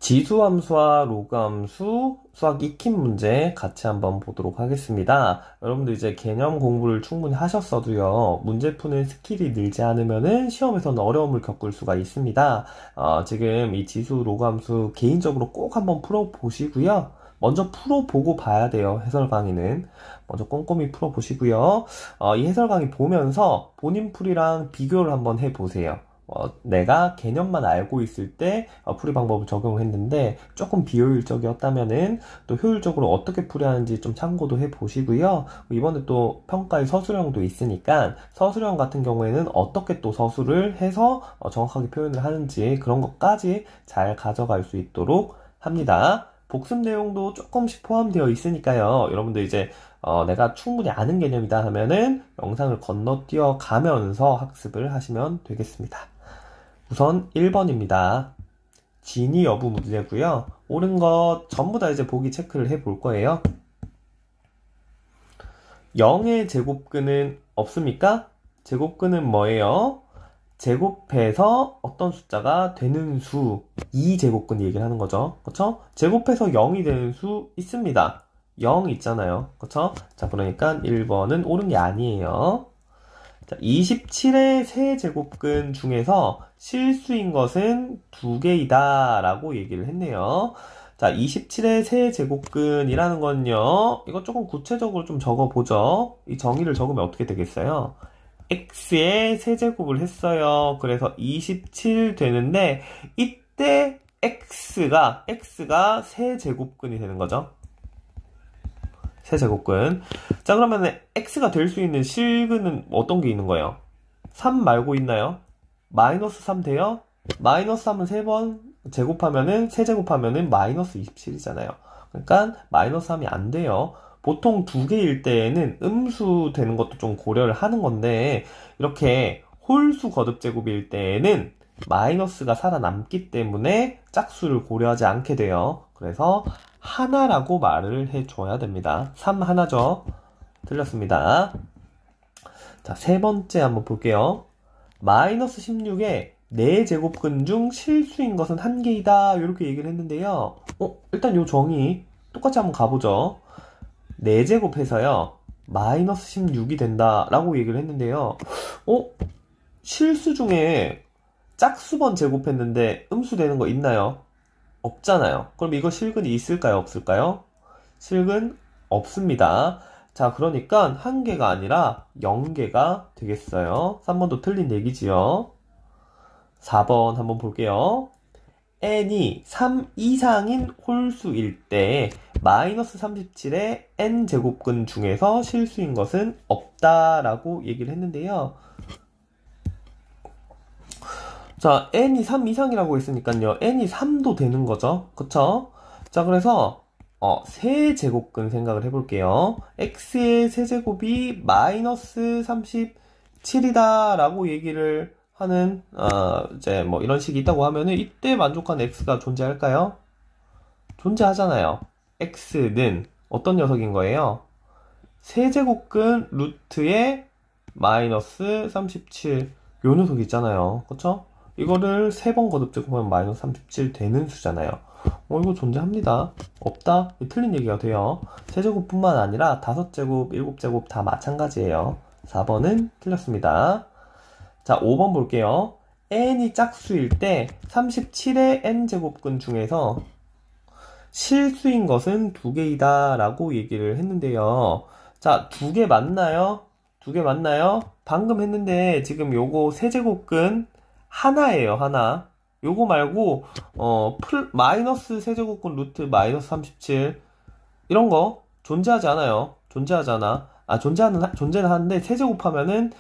지수함수와 로그함수 수학 익힘 문제 같이 한번 보도록 하겠습니다. 여러분들 이제 개념 공부를 충분히 하셨어도요, 문제 푸는 스킬이 늘지 않으면은 시험에서는 어려움을 겪을 수가 있습니다. 지금 이 지수 로그함수 개인적으로 꼭 한번 풀어보시고요. 먼저 풀어보고 봐야 돼요. 해설 강의는 먼저 꼼꼼히 풀어보시고요. 이 해설 강의 보면서 본인 풀이랑 비교를 한번 해보세요. 내가 개념만 알고 있을 때 풀이 방법을 적용을 했는데 조금 비효율적이었다면은 또 효율적으로 어떻게 풀이 하는지 좀 참고도 해 보시고요. 이번에 또 평가의 서술형도 있으니까 서술형 같은 경우에는 어떻게 또 서술을 해서 정확하게 표현을 하는지 그런 것까지 잘 가져갈 수 있도록 합니다. 복습 내용도 조금씩 포함되어 있으니까요. 여러분들 이제 내가 충분히 아는 개념이다 하면은 영상을 건너뛰어 가면서 학습을 하시면 되겠습니다. 우선 1번입니다. 진위 여부 문제고요. 옳은 것 전부 다 이제 보기 체크를 해 볼 거예요. 0의 제곱근은 없습니까? 제곱근은 뭐예요? 제곱해서 어떤 숫자가 되는 수, 2제곱근 얘기를 하는 거죠. 그쵸? 제곱해서 0이 되는 수 있습니다. 0 있잖아요. 그쵸? 자, 그러니까 1번은 옳은 게 아니에요. 자, 27의 세제곱근 중에서 실수인 것은 2개이다 라고 얘기를 했네요. 자, 27의 세제곱근이라는 건요, 이거 조금 구체적으로 좀 적어보죠. 이 정의를 적으면 어떻게 되겠어요? x의 세제곱을 했어요. 그래서 27 되는데 이때 x가 세제곱근이 되는 거죠. 세제곱근. 자, 그러면 x가 될 수 있는 실근은 어떤 게 있는 거예요? 3 말고 있나요? 마이너스 3 돼요? 마이너스 3은 3번 제곱하면은 세제곱하면은 마이너스 27이잖아요. 그러니까 마이너스 3이 안 돼요. 보통 2개일 때에는 음수 되는 것도 좀 고려를 하는 건데, 이렇게 홀수 거듭제곱일 때에는 마이너스가 살아남기 때문에 짝수를 고려하지 않게 돼요. 그래서 하나라고 말을 해줘야 됩니다. 3 하나죠. 틀렸습니다. 자, 세 번째 한번 볼게요. 마이너스 16에 4제곱근 중 실수인 것은 1개이다 이렇게 얘기를 했는데요. 일단 요 정의 똑같이 한번 가보죠. 4제곱 해서요 마이너스 16이 된다 라고 얘기를 했는데요. 실수 중에 짝수번 제곱했는데 음수 되는 거 있나요? 없잖아요. 그럼 이거 실근이 있을까요? 없을까요? 실근 없습니다. 자, 그러니까 1개가 아니라 0개가 되겠어요. 3번도 틀린 얘기지요. 4번 한번 볼게요. n이 3 이상인 홀수일 때 마이너스 37의 n제곱근 중에서 실수인 것은 없다라고 얘기를 했는데요. 자, n이 3 이상이라고 했으니까요. n이 3도 되는 거죠. 그쵸? 자, 그래서 세제곱근 생각을 해볼게요. x의 세제곱이 마이너스 37이다 라고 얘기를 하는 이제 뭐 이런 식이 있다고 하면은 이때 만족한 x가 존재할까요? 존재하잖아요. x는 어떤 녀석인 거예요? 세제곱근 루트의 마이너스 37 요 녀석 있잖아요. 그쵸? 이거를 3번 거듭제곱하면 마이너스 37 되는 수잖아요. 이거 존재합니다. 없다? 틀린 얘기가 돼요. 세제곱뿐만 아니라 5제곱, 7제곱 다 마찬가지예요. 4번은 틀렸습니다. 자, 5번 볼게요. n이 짝수일 때 37의 n제곱근 중에서 실수인 것은 2개이다 라고 얘기를 했는데요. 자, 2개 맞나요? 2개 맞나요? 방금 했는데 지금 요거 세제곱근 하나예요. 하나. 요거 말고 마이너스 세제곱근 루트 마이너스 37 이런 거 존재하지 않아요. 존재하지 않아. 존재는 하는데 세제곱하면은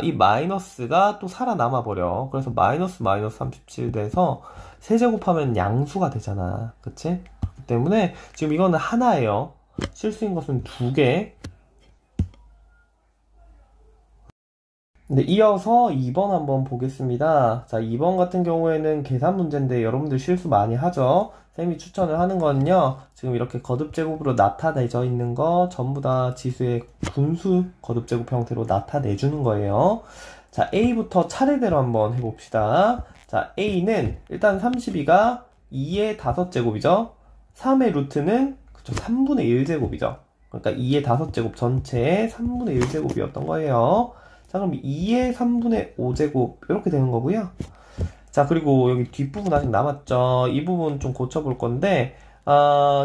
이 마이너스가 또 살아남아 버려. 그래서 마이너스 37 돼서 세제곱하면 양수가 되잖아. 그치? 때문에 지금 이거는 하나예요. 실수인 것은 2개. 네, 이어서 2번 한번 보겠습니다. 자, 2번 같은 경우에는 계산 문제인데 여러분들 실수 많이 하죠? 쌤이 추천을 하는 건요, 지금 이렇게 거듭제곱으로 나타내져 있는 거 전부 다 지수의 분수 거듭제곱 형태로 나타내주는 거예요. 자, A부터 차례대로 한번 해봅시다. 자, A는 일단 32가 2의 5제곱이죠. 3의 루트는 그쵸 3분의 1제곱이죠. 그러니까 2의 5제곱 전체의 3분의 1제곱이었던 거예요. 자, 그럼 2의 3분의 5제곱 이렇게 되는 거고요. 자, 그리고 여기 뒷부분 아직 남았죠. 이 부분 좀 고쳐볼 건데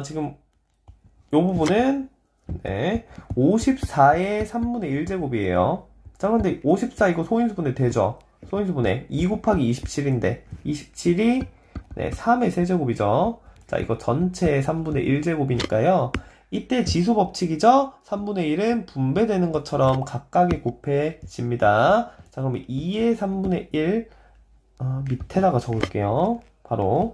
지금 이 부분은 54의 3분의 1제곱이에요. 자, 그런데 54 이거 소인수분해 되죠? 소인수분해 2 곱하기 27인데 27이 3의 세제곱이죠. 자, 이거 전체의 3분의 1제곱이니까요. 이때 지수법칙이죠? 3분의 1은 분배되는 것처럼 각각에 곱해집니다. 자, 그러면 2의 3분의 1 밑에다가 적을게요. 바로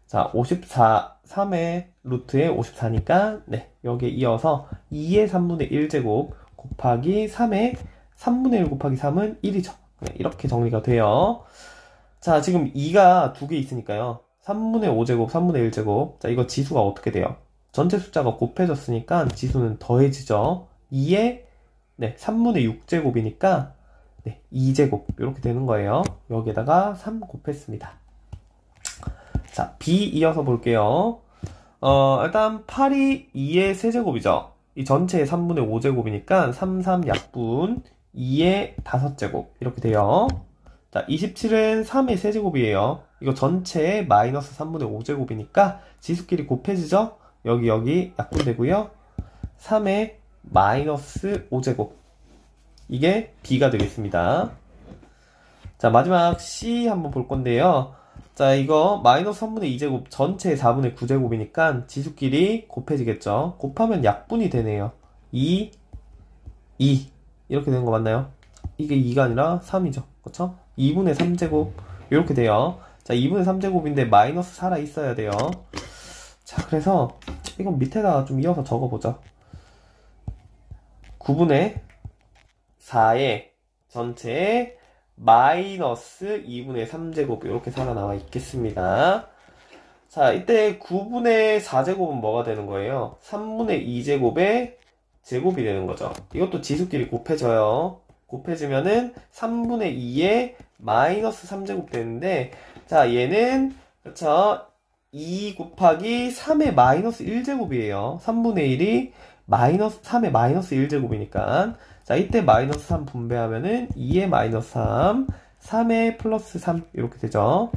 자, 54 3의 루트에 54니까 여기에 이어서 2의 3분의 1제곱 곱하기 3의 3분의 1 곱하기 3은 1이죠. 이렇게 정리가 돼요. 자, 지금 2가 두 개 있으니까요. 3분의 5제곱, 3분의 1제곱. 자, 이거 지수가 어떻게 돼요? 전체 숫자가 곱해졌으니까 지수는 더해지죠. 2에 3분의 6제곱이니까 2제곱 이렇게 되는 거예요. 여기에다가 3 곱했습니다. 자, B 이어서 볼게요. 일단 8이 2의 세제곱이죠. 이 전체의 3분의 5제곱이니까 3, 3 약분 2의 5제곱 이렇게 돼요. 자, 27은 3의 세제곱이에요. 이거 전체의 마이너스 3분의 5제곱이니까 지수끼리 곱해지죠? 여기 약분되고요. 3의 마이너스 5제곱 이게 B가 되겠습니다. 자, 마지막 C 한번 볼 건데요. 자, 이거 마이너스 3분의 2제곱 전체의 4분의 9제곱이니까 지수끼리 곱해지겠죠. 곱하면 약분이 되네요. 2 이렇게 되는 거 맞나요? 이게 2가 아니라 3이죠. 그쵸? 2분의 3제곱 이렇게 돼요. 자, 2분의 3제곱인데 마이너스 살아 있어야 돼요. 자, 그래서 이건 밑에다가 좀 이어서 적어보죠. 9분의 4의 전체에 마이너스 2분의 3제곱 이렇게 살아나와 있겠습니다. 자, 이때 9분의 4제곱은 뭐가 되는 거예요? 3분의 2제곱의 제곱이 되는 거죠. 이것도 지수끼리 곱해져요. 곱해지면은 3분의 2에 마이너스 3제곱 되는데, 자, 얘는 그쵸 2 곱하기 3의 마이너스 1제곱이에요. 3분의 1이 마이너스 3의 마이너스 1제곱이니까 자, 이때 마이너스 3 분배하면은 2의 마이너스 3, 3의 플러스 3 이렇게 되죠.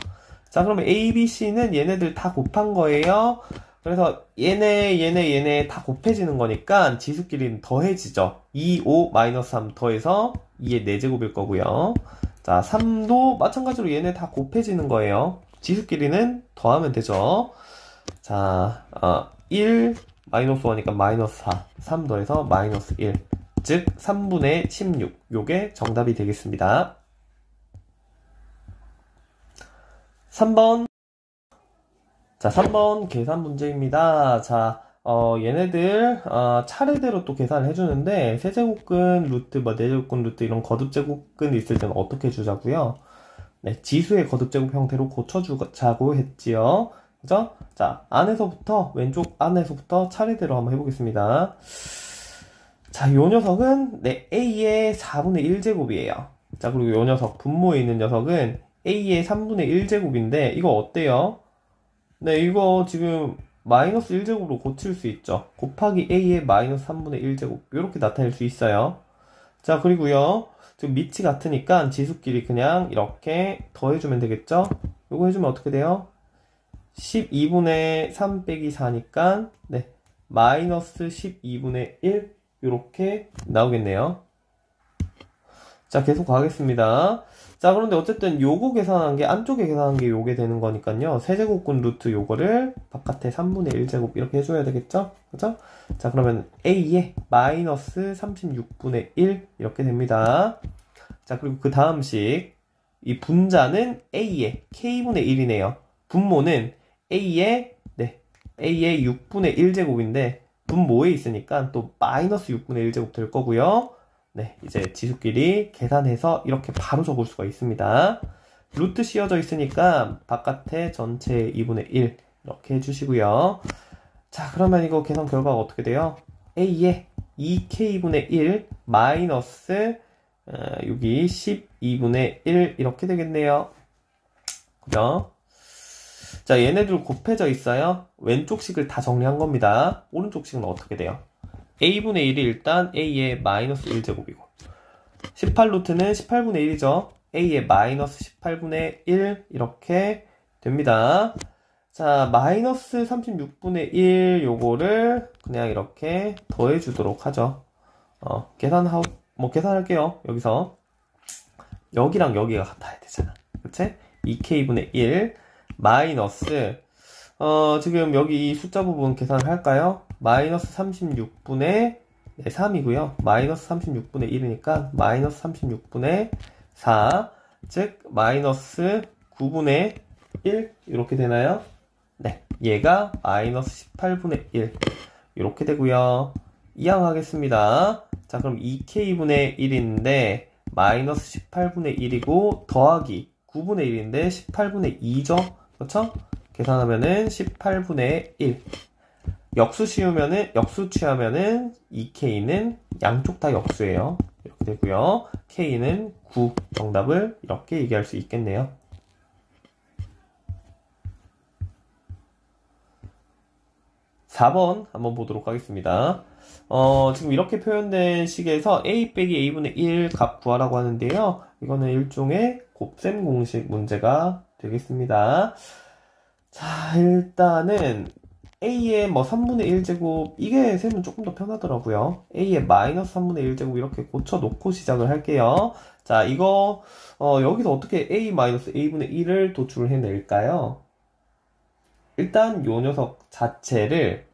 자, 그러면 A, B, C는 얘네들 다 곱한 거예요. 그래서 얘네 다 곱해지는 거니까 지수끼리는 더해지죠. 2, 5, 마이너스 3 더해서 2의 4제곱일 거고요. 자, 3도 마찬가지로 얘네 다 곱해지는 거예요. 지수끼리는 더하면 되죠. 자, 1, 마이너스 5니까 마이너스 4, 3 더해서 마이너스 1. 즉 3분의 16 요게 정답이 되겠습니다. 3번 자 3번 계산 문제입니다. 자 얘네들 차례대로 또 계산을 해주는데 세제곱근 루트 네제곱근 루트 이런 거듭제곱근이 있을 때는 어떻게 주자고요? 네, 지수의 거듭제곱 형태로 고쳐주자고 했지요. 그죠? 자, 안에서부터 왼쪽 안에서부터 차례대로 한번 해보겠습니다. 자, 요 녀석은 A의 4분의 1제곱이에요. 자, 그리고 요 녀석, 분모에 있는 녀석은 A의 3분의 1제곱인데 이거 어때요? 네, 이거 지금 마이너스 1제곱으로 고칠 수 있죠. 곱하기 A의 마이너스 3분의 1제곱 이렇게 나타낼 수 있어요. 자, 그리고요 지금 밑이 같으니까 지수끼리 그냥 이렇게 더해주면 되겠죠? 요거 해주면 어떻게 돼요? 12분의 3 빼기 4니까 마이너스 12분의 1 이렇게 나오겠네요. 자, 계속 가겠습니다. 자, 그런데 어쨌든 요거 계산한 게 안쪽에 계산한 게 요게 되는 거니까요. 세제곱근 루트 요거를 바깥에 3분의 1제곱 이렇게 해줘야 되겠죠? 그죠? 자, 그러면 A에 마이너스 36분의 1 이렇게 됩니다. 자, 그리고 그 다음식 이 분자는 A에 K분의 1이네요. 분모는 A에 6분의 1제곱인데 분모에 있으니까 또 마이너스 6분의 1제곱 될 거고요. 네, 이제 지수끼리 계산해서 이렇게 바로 적을 수가 있습니다. 루트 씌워져 있으니까 바깥에 전체 2분의 1 이렇게 해주시고요. 자, 그러면 이거 계산 결과가 어떻게 돼요? A에 2K분의 1 마이너스 여기 12분의 1 이렇게 되겠네요. 그죠? 자, 얘네들 곱해져 있어요. 왼쪽 식을 다 정리한 겁니다. 오른쪽 식은 어떻게 돼요? a분의 1이 일단 a의 마이너스 1제곱이고 18루트는 18분의 1이죠. a의 마이너스 18분의 1 이렇게 됩니다. 자, 마이너스 36분의 1 요거를 그냥 이렇게 더해 주도록 하죠. 계산할게요. 여기서 여기랑 여기가 같아야 되잖아. 그치? 2k분의 1 마이너스 지금 여기 이 숫자 부분 계산을 할까요? 마이너스 36분의 3이고요. 마이너스 36분의 1이니까 마이너스 36분의 4, 즉 마이너스 9분의 1 이렇게 되나요? 네, 얘가 마이너스 18분의 1 이렇게 되고요. 이항하겠습니다. 자, 그럼 2k분의 1인데 마이너스 18분의 1이고 더하기 9분의 1인데 18분의 2죠? 그렇죠? 계산하면은 18분의 1 역수 취하면은 2k는 양쪽 다 역수예요. 이렇게 되고요. k는 9 정답을 이렇게 얘기할 수 있겠네요. 4번 한번 보도록 하겠습니다. 지금 이렇게 표현된 식에서 a 빼기 a분의 1 값 구하라고 하는데요. 이거는 일종의 곱셈 공식 문제가 되겠습니다. 자, 일단은 a의 3분의 1제곱 이게 셈은 조금 더 편하더라고요. a의 마이너스 3분의 1제곱 이렇게 고쳐놓고 시작을 할게요. 자, 이거 여기서 어떻게 a 마이너스 a분의 1을 도출해낼까요? 일단 요 녀석 자체를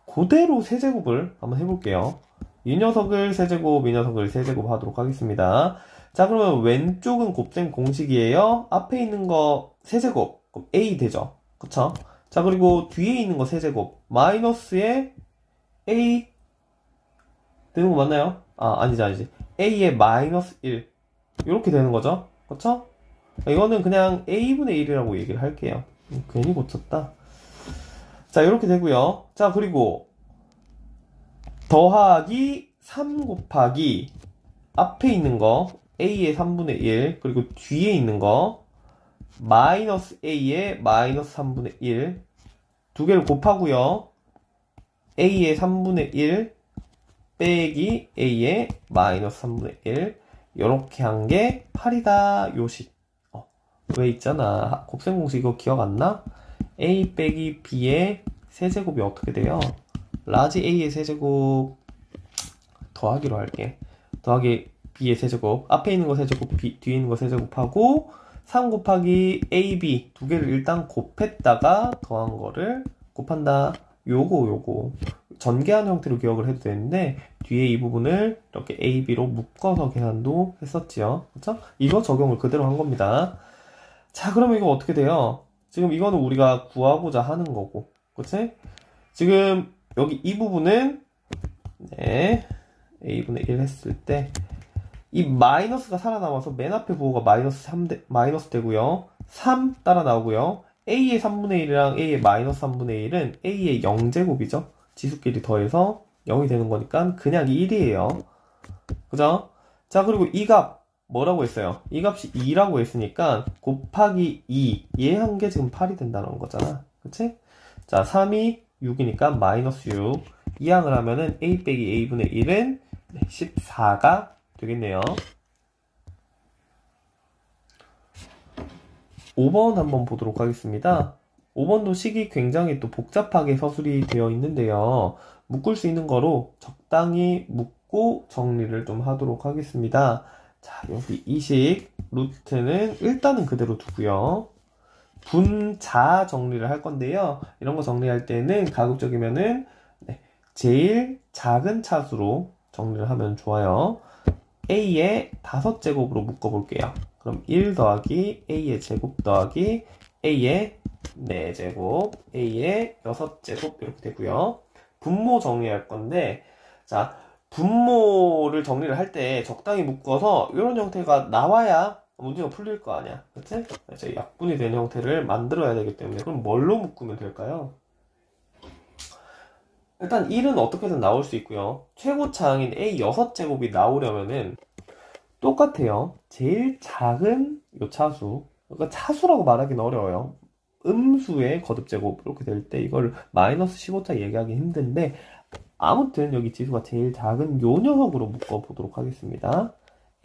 그대로 세제곱을 한번 해볼게요. 이 녀석을 세제곱, 이 녀석을 세제곱 하도록 하겠습니다. 자, 그러면 왼쪽은 곱셈 공식이에요. 앞에 있는 거 세제곱, 그럼 a 되죠. 그쵸? 자, 그리고 뒤에 있는 거 세제곱, 마이너스에 a 되는 거 맞나요? 아니지. a의 마이너스 1 이렇게 되는 거죠. 그쵸? 이거는 그냥 a분의 1이라고 얘기를 할게요. 괜히 고쳤다. 자, 이렇게 되고요. 자, 그리고 더하기 3 곱하기 앞에 있는 거 a의 3분의 1 그리고 뒤에 있는 거 마이너스 a의 마이너스 3분의 1 두 개를 곱하고요. a의 3분의 1 빼기 a의 마이너스 3분의 1 이렇게 한 게 8이다 요식. 왜 있잖아. 곱셈 공식 이거 기억 안 나? a 빼기 b의 세제곱이 어떻게 돼요? 라지 a의 세제곱 더하기로 할게. 더하기 b의 세제곱 앞에 있는 거 세제곱 뒤에 있는 거 세제곱하고 3 곱하기 ab 두 개를 일단 곱했다가 더한 거를 곱한다. 요거 전개한 형태로 기억을 해도 되는데 뒤에 이 부분을 이렇게 ab로 묶어서 계산도 했었지요. 그쵸? 이거 적용을 그대로 한 겁니다. 자, 그러면 이거 어떻게 돼요? 지금 이거는 우리가 구하고자 하는 거고, 그치? 지금 여기 이 부분은 a분의 1 했을 때 이 마이너스가 살아남아서 맨 앞에 부호가 마이너스 되고요. 3 따라 나오고요. a의 3분의 1이랑 a의 마이너스 3분의 1은 a의 0제곱이죠. 지수끼리 더해서 0이 되는 거니까 그냥 1이에요. 그죠? 자, 그리고 이 값 뭐라고 했어요? 이 값이 2라고 했으니까 곱하기 2 얘 한 게 지금 8이 된다는 거잖아. 그치? 자, 3이 6이니까 마이너스 6 이항을 하면은 a 빼기 a분의 1은 14가 되겠네요. 5번 한번 보도록 하겠습니다. 5번도 식이 굉장히 또 복잡하게 서술이 되어 있는데요. 묶을 수 있는 거로 적당히 묶고 정리를 좀 하도록 하겠습니다. 자, 여기 이 식 루트는 일단은 그대로 두고요. 분자 정리를 할 건데요. 이런 거 정리할 때는 가급적이면은 제일 작은 차수로 정리를 하면 좋아요. a의 5제곱으로 묶어볼게요. 그럼 1 더하기 a의 제곱 더하기 a의 4제곱, a의 6제곱 이렇게 되고요. 분모 정리할 건데, 자, 분모를 정리를 할 때 적당히 묶어서 이런 형태가 나와야 문제가 풀릴 거 아니야. 그치? 이제 약분이 되는 형태를 만들어야 되기 때문에 그럼 뭘로 묶으면 될까요? 일단 1은 어떻게든 나올 수 있고요. 최고차항인 a 6제곱이 나오려면은 똑같아요. 제일 작은 요 차수. 그러니까 차수라고 말하기는 어려워요. 음수의 거듭제곱 이렇게 될 때 이걸 마이너스 15자 얘기하기 힘든데 아무튼 여기 지수가 제일 작은 요 녀석으로 묶어보도록 하겠습니다.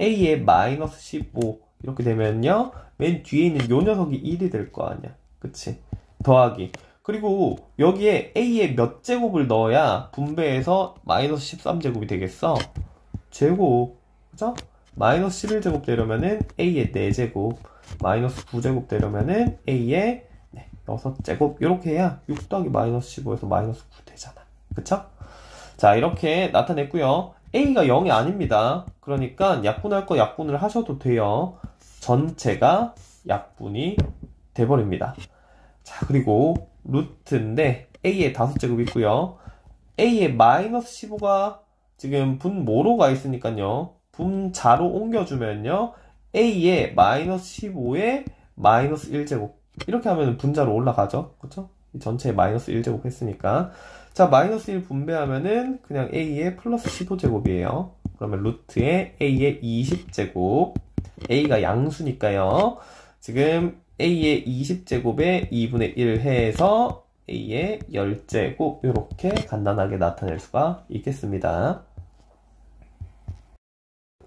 a의 마이너스 15 이렇게 되면요 맨 뒤에 있는 요 녀석이 1이 될 거 아니야. 그치? 더하기. 그리고 여기에 a의 몇 제곱을 넣어야 분배해서 마이너스 13제곱이 되겠어? 제곱. 그죠? 마이너스 11제곱 되려면은 a의 4제곱, 마이너스 9제곱 되려면은 a의 6제곱 이렇게 해야 6 더하기 마이너스 15에서 마이너스 9 되잖아. 그쵸? 자, 이렇게 나타냈고요. a가 0이 아닙니다. 그러니까 약분할 거 약분을 하셔도 돼요. 전체가 약분이 돼버립니다. 자, 그리고 루트인데 a의 5제곱 있고요. a의 마이너스 15가 지금 분모로 가 있으니까요. 분자로 옮겨주면요. a의 마이너스 15에 마이너스 1제곱 이렇게 하면 분자로 올라가죠. 그쵸? 전체에 마이너스 1제곱 했으니까. 자, 마이너스 1 분배하면은 그냥 a의 플러스 15제곱이에요. 그러면 루트에 a의 20제곱. a가 양수니까요. 지금 a의 20제곱에 2분의 1 해서 a의 10제곱 이렇게 간단하게 나타낼 수가 있겠습니다.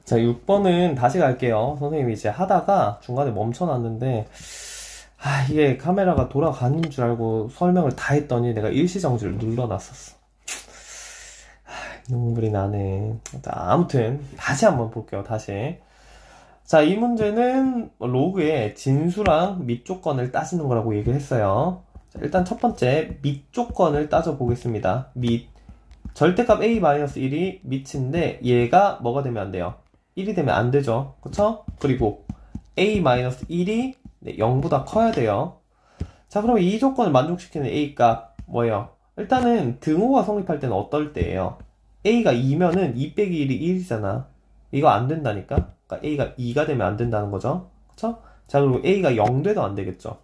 자, 6번은 다시 갈게요. 선생님이 이제 하다가 중간에 멈춰놨는데 이게 카메라가 돌아가는 줄 알고 설명을 다 했더니 내가 일시정지를 눌러놨었어. 눈물이 나네. 자, 아무튼 다시 한번 볼게요. 다시. 자, 이 문제는 로그의 진수랑 밑조건을 따지는 거라고 얘기를 했어요. 자, 일단 첫 번째 밑조건을 따져보겠습니다. 밑 절대값 a-1이 밑인데 얘가 뭐가 되면 안 돼요? 1이 되면 안 되죠. 그쵸? 그리고 a-1이 0보다 커야 돼요. 자, 그러면 이 조건을 만족시키는 a값 뭐예요? 일단은 등호가 성립할 때는 어떨 때예요? a가 2면은 2 빼기 1이 1이잖아. 이거 안 된다니까? 그러니까 a가 2가 되면 안 된다는 거죠. 그쵸? 자, 그리고 a가 0 돼도 안 되겠죠.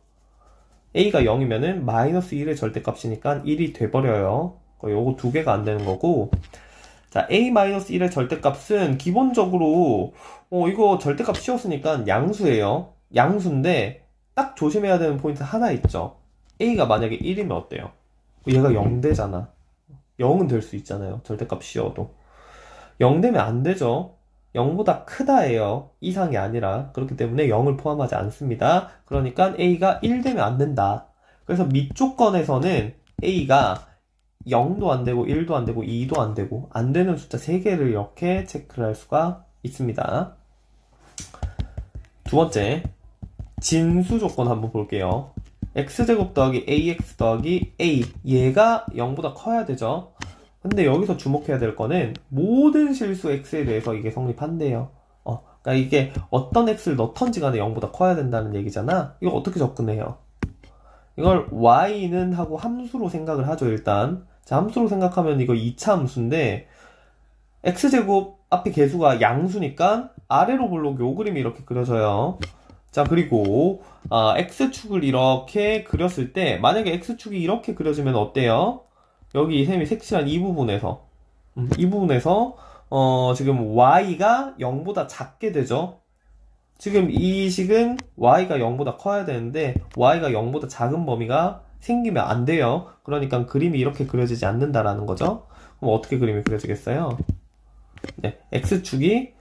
a가 0이면은 마이너스 1의 절대값이니까 1이 돼버려요. 요거 두 개가 안 되는 거고. 자, a-1의 절대값은 기본적으로 이거 절대값 씌웠으니까 양수예요. 양수인데 딱 조심해야 되는 포인트 하나 있죠. a가 만약에 1이면 어때요? 얘가 0 되잖아. 0은 될 수 있잖아요. 절대값 씌워도 0 되면 안 되죠. 0보다 크다예요. 이상이 아니라. 그렇기 때문에 0을 포함하지 않습니다. 그러니까 a가 1 되면 안 된다. 그래서 밑조건에서는 a가 0도 안 되고 1도 안 되고 2도 안 되고 안 되는 숫자 3개를 이렇게 체크를 할 수가 있습니다. 두 번째 진수 조건 한번 볼게요. x제곱 더하기 ax 더하기 a 얘가 0보다 커야 되죠. 근데 여기서 주목해야 될 거는 모든 실수 x에 대해서 이게 성립한대요. 그러니까 이게 어떤 x를 넣던지 간에 0보다 커야 된다는 얘기잖아. 이거 어떻게 접근해요? 이걸 y는 하고 함수로 생각을 하죠. 일단 자, 함수로 생각하면 이거 2차 함수인데 x제곱 앞에 개수가 양수니까 아래로 볼록 요 그림이 이렇게 그려져요. 자, 그리고 x축을 이렇게 그렸을 때 만약에 x축이 이렇게 그려지면 어때요? 여기 쌤이 색칠한 이 부분에서 지금 y가 0보다 작게 되죠. 지금 이 식은 y가 0보다 커야 되는데 y가 0보다 작은 범위가 생기면 안 돼요. 그러니까 그림이 이렇게 그려지지 않는다라는 거죠. 그럼 어떻게 그림이 그려지겠어요? 네, x축이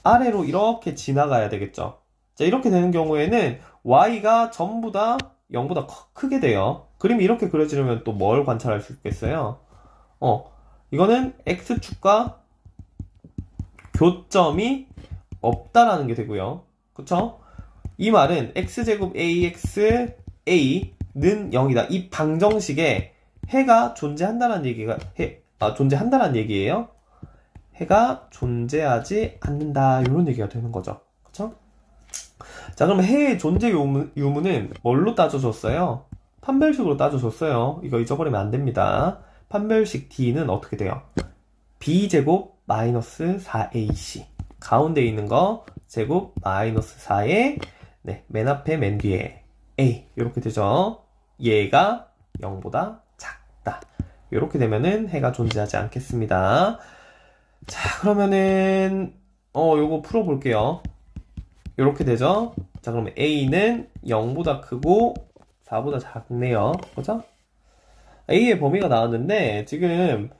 아래로 이렇게 지나가야 되겠죠. 자, 이렇게 되는 경우에는 y가 전부 다 0보다 크게 돼요. 그림이 이렇게 그려지려면 또 뭘 관찰할 수 있겠어요? 이거는 x축과 교점이 없다라는 게 되고요. 그쵸? 이 말은 x제곱 ax a는 0이다. 이 방정식에 해가 존재한다는 얘기가 존재한다는 얘기예요. 해가 존재하지 않는다. 이런 얘기가 되는 거죠. 그쵸? 자, 그럼 해의 존재 유무는 뭘로 따져줬어요? 판별식으로 따져줬어요. 이거 잊어버리면 안 됩니다. 판별식 D는 어떻게 돼요? B제곱 마이너스 4AC 가운데 있는 거 제곱 마이너스 4에 맨 앞에 맨 뒤에 A 이렇게 되죠. 얘가 0보다 작다. 이렇게 되면은 해가 존재하지 않겠습니다. 자, 그러면은 요거 풀어볼게요. 이렇게 되죠. 자, 그러면 A는 0보다 크고 4보다 작네요. 그죠? A의 범위가 나왔는데 지금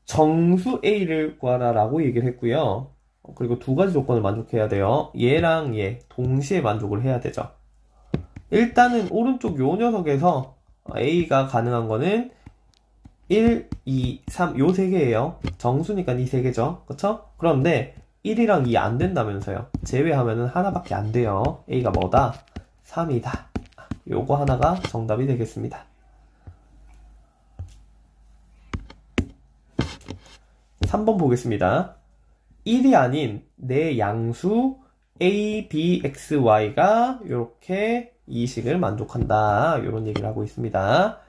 정수 A를 구하라 라고 얘기를 했고요. 그리고 두 가지 조건을 만족해야 돼요. 얘랑 얘 동시에 만족을 해야 되죠. 일단은 오른쪽 요 녀석에서 A가 가능한 거는 1, 2, 3 요 세 개예요. 정수니까 이 세 개죠. 그쵸? 그런데 1이랑 2 안 된다면서요. 제외하면은 하나밖에 안 돼요. A가 뭐다? 3이다. 요거 하나가 정답이 되겠습니다. 3번 보겠습니다. 1이 아닌 내 양수 A, B, X, Y가 이렇게 이 식을 만족한다. 이런 얘기를 하고 있습니다.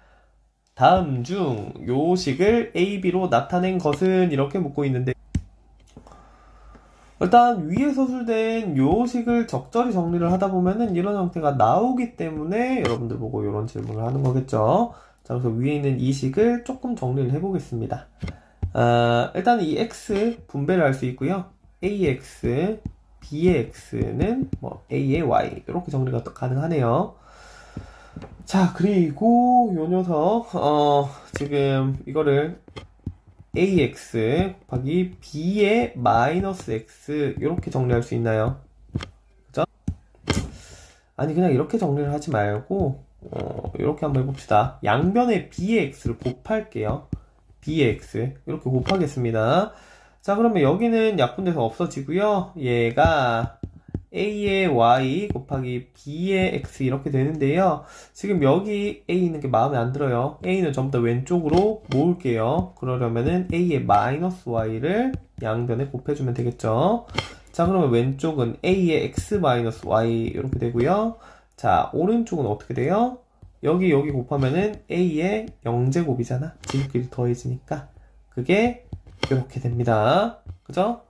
다음 중 요 식을 A, B로 나타낸 것은 이렇게 묻고 있는데 일단 위에 서술된 요 식을 적절히 정리를 하다 보면은 이런 형태가 나오기 때문에 여러분들 보고 이런 질문을 하는 거겠죠. 자, 그래서 위에 있는 이 식을 조금 정리를 해보겠습니다. 일단 이 x 분배를 할 수 있고요. ax, b의 x는 뭐 a의 y 이렇게 정리가 또 가능하네요. 자, 그리고 요 녀석 지금 이거를 ax 곱하기 b의 마이너스 x 이렇게 정리할 수 있나요? 그죠? 아니 그냥 이렇게 정리를 하지 말고 이렇게 한번 해봅시다. 양변에 b의 x를 곱할게요. b의 x 이렇게 곱하겠습니다. 자, 그러면 여기는 약분돼서 없어지고요. 얘가 a의 y 곱하기 b의 x 이렇게 되는데요. 지금 여기 a 있는 게 마음에 안 들어요. a는 전부 다 왼쪽으로 모을게요. 그러려면은 a의 마이너스 y를 양변에 곱해주면 되겠죠. 자, 그러면 왼쪽은 a의 x 마이너스 y 이렇게 되고요. 자, 오른쪽은 어떻게 돼요? 여기 곱하면은 a의 0제곱이잖아. 지름끼리 더해지니까 그게 이렇게 됩니다. 그죠?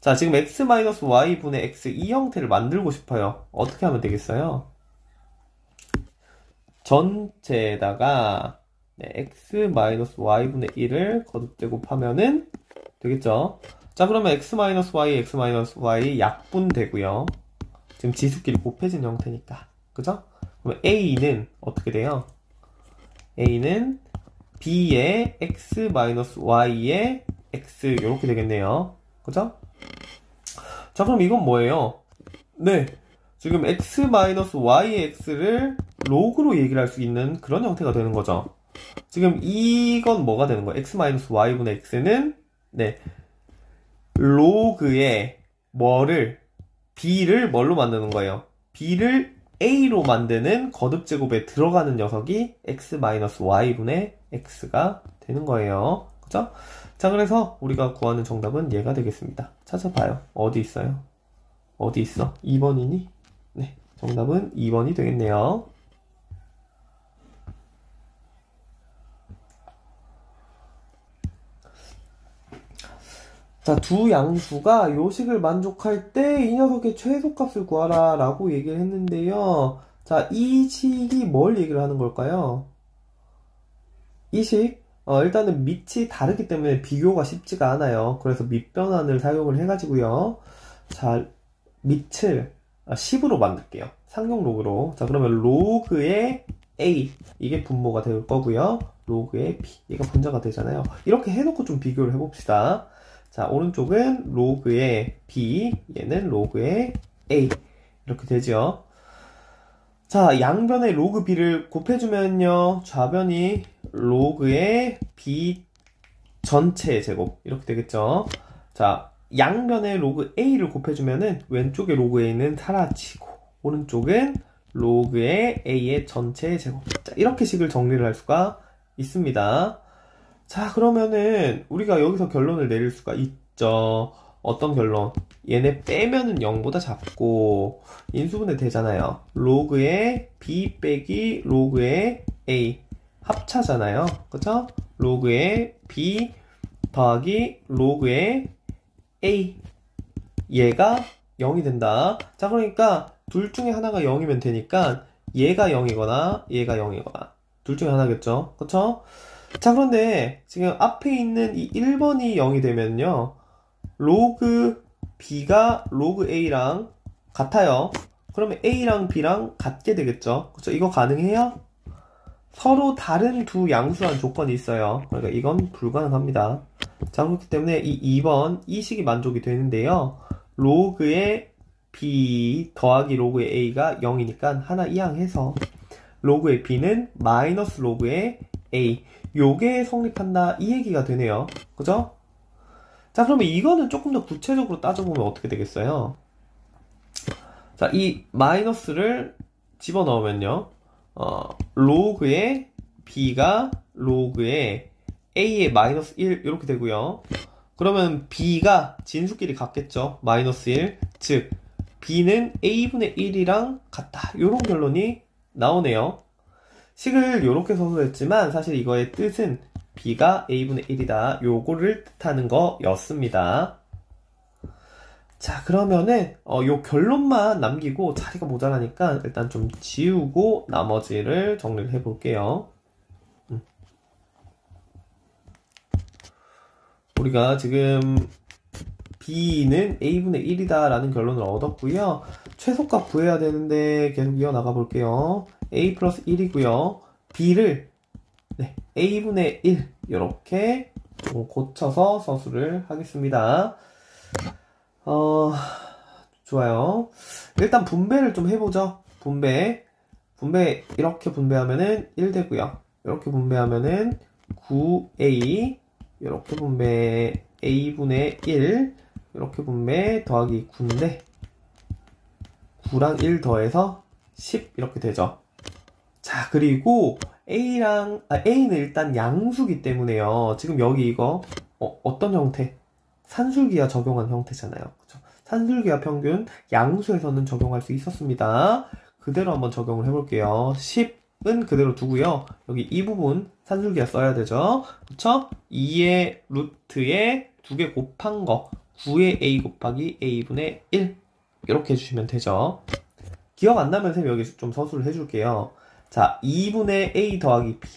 자, 지금 x-y 분의 x 이 형태를 만들고 싶어요. 어떻게 하면 되겠어요? 전체에다가 x-y 분의 1을 거듭제곱하면은 되겠죠? 자, 그러면 x-y, x-y 약분되고요. 지금 지수끼리 곱해진 형태니까. 그죠? 그럼 a는 어떻게 돼요? a는 b의 x-y의 x 이렇게 되겠네요. 그죠? 자, 그럼 이건 뭐예요? 네, 지금 x-y의 x를 로그로 얘기를 할 수 있는 그런 형태가 되는 거죠. 지금 이건 뭐가 되는 거예요? x-y분의 x는 네, 로그의 b를 뭘로 만드는 거예요? b를 a로 만드는 거듭제곱에 들어가는 녀석이 x-y분의 x가 되는 거예요. 그죠? 자, 그래서 우리가 구하는 정답은 얘가 되겠습니다. 찾아봐요. 어디 있어요? 어디 있어? 2번이니? 네, 정답은 2번이 되겠네요. 자, 두 양수가 요식을 만족할 때 이 녀석의 최소값을 구하라 라고 얘기를 했는데요. 자, 이 식이 뭘 얘기를 하는 걸까요? 이 식, 일단은 밑이 다르기 때문에 비교가 쉽지가 않아요. 그래서 밑변환을 사용을 해가지고요. 자, 밑을 10으로 만들게요. 상용 로그로. 자, 그러면 로그의 a, 이게 분모가 될 거고요. 로그의 b, 얘가 분자가 되잖아요. 이렇게 해놓고 좀 비교를 해봅시다. 자, 오른쪽은 로그의 b, 얘는 로그의 a 이렇게 되죠. 자, 양변의 로그 b를 곱해주면요, 좌변이 로그의 b 전체 제곱 이렇게 되겠죠. 자, 양변의 로그 a를 곱해주면은 왼쪽의 로그 a는 사라지고 오른쪽은 로그의 a의 전체 제곱. 자, 이렇게 식을 정리를 할 수가 있습니다. 자, 그러면은 우리가 여기서 결론을 내릴 수가 있죠. 어떤 결론? 얘네 빼면은 0보다 작고 인수분해 되잖아요. 로그의 b 빼기 로그의 a 합차잖아요. 그쵸? 로그의 b 더하기 로그의 a, 얘가 0이 된다. 자, 그러니까 둘 중에 하나가 0이면 되니까 얘가 0이거나 얘가 0이거나 둘 중에 하나겠죠. 그쵸? 자, 그런데 지금 앞에 있는 이 1번이 0이 되면요, 로그 b가 로그 a랑 같아요. 그러면 A랑 B랑 같게 되겠죠. 그렇죠? 이거 가능해요? 서로 다른 두 양수란 조건이 있어요. 그러니까 이건 불가능합니다. 자, 그렇기 때문에 이 2번 이 식이 만족이 되는데요. 로그의 B 더하기 로그의 A가 0이니까 하나 이항해서 로그의 B는 마이너스 로그의 A, 요게 성립한다, 이 얘기가 되네요. 그죠? 자, 그러면 이거는 조금 더 구체적으로 따져보면 어떻게 되겠어요? 자, 이 마이너스를 집어넣으면요, 로그의 B가 로그의 A의 마이너스 1 이렇게 되고요. 그러면 B가 진수끼리 같겠죠. 마이너스 1, 즉 B는 A분의 1이랑 같다, 요런 결론이 나오네요. 식을 이렇게 서술했지만 사실 이거의 뜻은 B가 A분의 1이다, 요거를 뜻하는 거였습니다. 자, 그러면은 요 결론만 남기고 자리가 모자라니까 일단 좀 지우고 나머지를 정리를 해볼게요. 우리가 지금 B는 A분의 1이다 라는 결론을 얻었고요. 최소값 구해야 되는데 계속 이어나가 볼게요. A 플러스 1이고요. B를 A분의 1 이렇게 고쳐서 서술을 하겠습니다. 좋아요. 일단 분배를 좀 해보죠. 분배 이렇게 분배하면은 1 되고요. 이렇게 분배하면은 9A, 이렇게 분배 A분의 1, 이렇게 분배 더하기 9인데 9랑 1 더해서 10 이렇게 되죠. 자, 그리고 A는 일단 양수기 때문에요. 지금 여기 이거 어떤 형태? 산술기하 적용한 형태잖아요. 그쵸? 산술기하 평균 양수에서는 적용할 수 있었습니다. 그대로 한번 적용을 해볼게요. 10은 그대로 두고요. 여기 이 부분 산술기하 써야 되죠. 그쵸? 2의 루트에 2개 곱한 거 9의 A 곱하기 A분의 1 이렇게 해주시면 되죠. 기억 안 나면 쌤 여기 좀 서술을 해줄게요. 자, 2분의 A 더하기 B,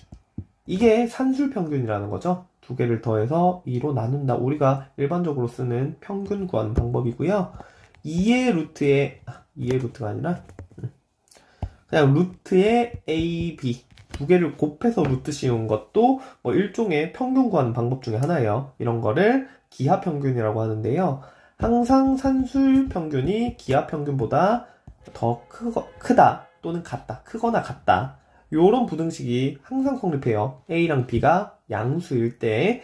이게 산술평균이라는 거죠. 두 개를 더해서 2로 나눈다. 우리가 일반적으로 쓰는 평균 구하는 방법이고요. 2의 루트가 아니라 그냥 루트의 A, B 두 개를 곱해서 루트 씌운 것도 뭐 일종의 평균 구하는 방법 중에 하나예요. 이런 거를 기하평균이라고 하는데요. 항상 산술평균이 기하평균보다 더 크다 또는 같다, 크거나 같다, 요런 부등식이 항상 성립해요. A랑 B가 양수일 때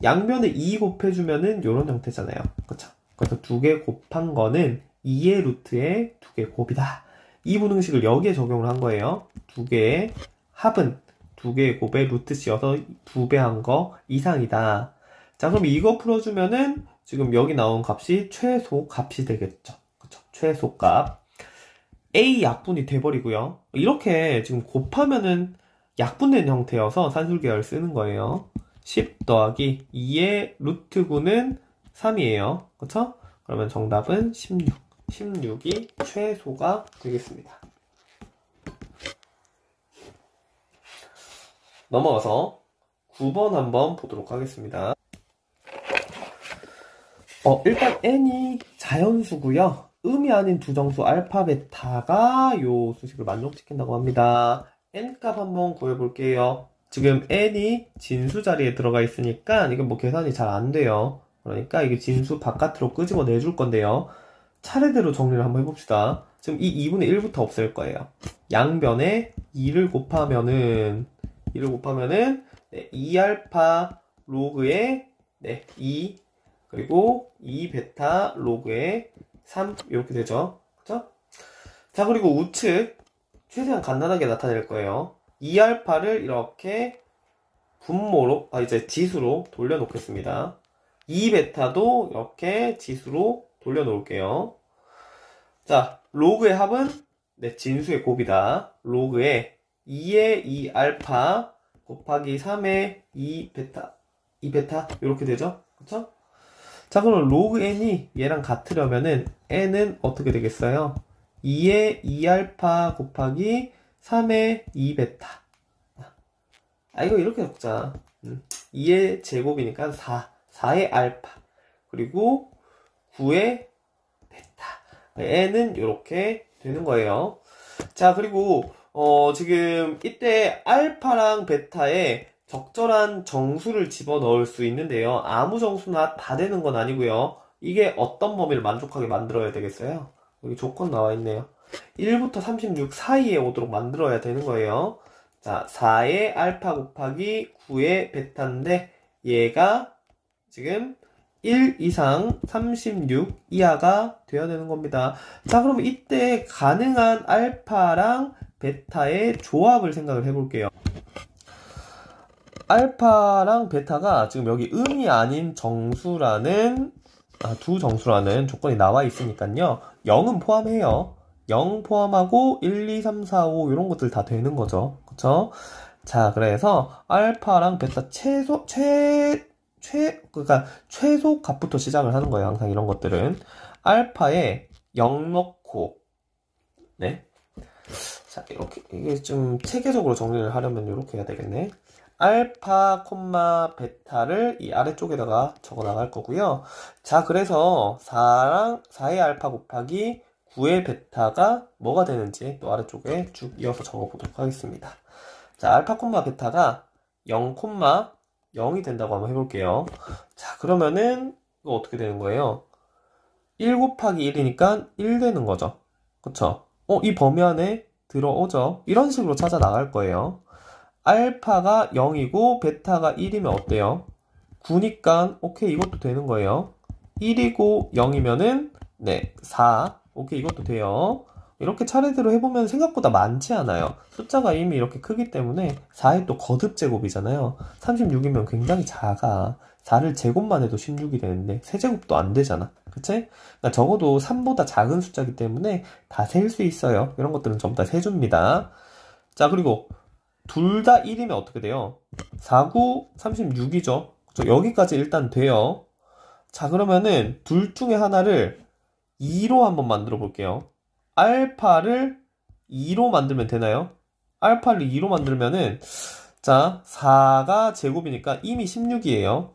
양변에 2 곱해주면은 요런 형태잖아요. 그쵸? 그래서 2개 곱한 거는 2의 루트에 2개 곱이다. 이 부등식을 여기에 적용을 한 거예요. 2개의 합은 2개의 곱에 루트 씌워서 2배 한 거 이상이다. 자, 그럼 이거 풀어주면은 지금 여기 나온 값이 최소 값이 되겠죠. 그쵸? 최소 값. A 약분이 돼버리고요. 이렇게 지금 곱하면은 약분된 형태여서 산술계열 쓰는 거예요. 10 더하기 2의 루트 9는 3이에요. 그쵸? 그러면 정답은 16. 16이 최소가 되겠습니다. 넘어가서 9번 한번 보도록 하겠습니다. 일단 n이 자연수고요. 음이 아닌 두 정수 알파, 베타가 요 수식을 만족시킨다고 합니다. n값 한번 구해볼게요. 지금 n이 진수 자리에 들어가 있으니까 이건 뭐 계산이 잘 안 돼요. 그러니까 이게 진수 바깥으로 끄집어 내줄 건데요. 차례대로 정리를 한번 해봅시다. 지금 이 2분의 1부터 없앨 거예요. 양변에 2를 곱하면은 2알파 로그의 2, 그리고 2베타 로그의 3 이렇게 되죠. 그죠? 자, 그리고 우측 최대한 간단하게 나타낼 거예요. 2알파를 이렇게 분모로 이제 지수로 돌려놓겠습니다. 2베타도 이렇게 지수로 돌려놓을게요. 자, 로그의 합은 진수의 곱이다. 로그의 2의 2알파 곱하기 3의 2베타 이렇게 되죠. 그쵸? 자, 그럼 로그 n이 얘랑 같으려면은 n은 어떻게 되겠어요? 2의 2알파 곱하기 3의 2베타. 이거 이렇게 적자. 2의 제곱이니까 4의 알파 그리고 9의 베타. n은 이렇게 되는 거예요. 자, 그리고 지금 이때 알파랑 베타에 적절한 정수를 집어넣을 수 있는데요. 아무 정수나 다 되는 건 아니고요. 이게 어떤 범위를 만족하게 만들어야 되겠어요? 여기 조건 나와 있네요. 1부터 36 사이에 오도록 만들어야 되는 거예요. 자, 4의 알파 곱하기 9의 베타인데 얘가 지금 1 이상 36 이하가 되어야 되는 겁니다. 자, 그러면 이때 가능한 알파랑 베타의 조합을 생각을 해볼게요. 알파랑 베타가 지금 여기 음이 아닌 정수라는 두 정수라는 조건이 나와 있으니까요. 0은 포함해요. 0 포함하고 1, 2, 3, 4, 5 이런 것들 다 되는 거죠. 그쵸? 자, 그래서 알파랑 베타 그러니까 최소 값부터 시작을 하는 거예요. 항상 이런 것들은. 알파에 0 넣고, 네. 자, 이렇게, 이게 좀 체계적으로 정리를 하려면 이렇게 해야 되겠네. 알파, 베타를 이 아래쪽에다가 적어 나갈 거고요. 자, 그래서 4의 알파 곱하기 9의 베타가 뭐가 되는지 또 아래쪽에 쭉 이어서 적어 보도록 하겠습니다. 자, 알파, 베타가 0, 0이 된다고 한번 해볼게요. 자, 그러면은 이거 어떻게 되는 거예요? 1 곱하기 1이니까 1 되는 거죠. 그쵸? 이 범위 안에 들어오죠? 이런 식으로 찾아 나갈 거예요. 알파가 0이고 베타가 1이면 어때요? 9니까 오케이 이것도 되는 거예요. 1이고 0이면은 네 4 오케이 이것도 돼요. 이렇게 차례대로 해보면 생각보다 많지 않아요. 숫자가 이미 이렇게 크기 때문에 4의 또 거듭 제곱이잖아요. 36이면 굉장히 작아. 4를 제곱만 해도 16이 되는데 세제곱도 안 되잖아. 그치? 그러니까 적어도 3보다 작은 숫자이기 때문에 다 셀 수 있어요. 이런 것들은 전부 다 세줍니다. 자, 그리고 둘 다 1이면 어떻게 돼요? 4, 9, 36이죠. 여기까지 일단 돼요. 자, 그러면은 둘 중에 하나를 2로 한번 만들어 볼게요. 알파를 2로 만들면 되나요? 알파를 2로 만들면은 자, 4가 제곱이니까 이미 16이에요.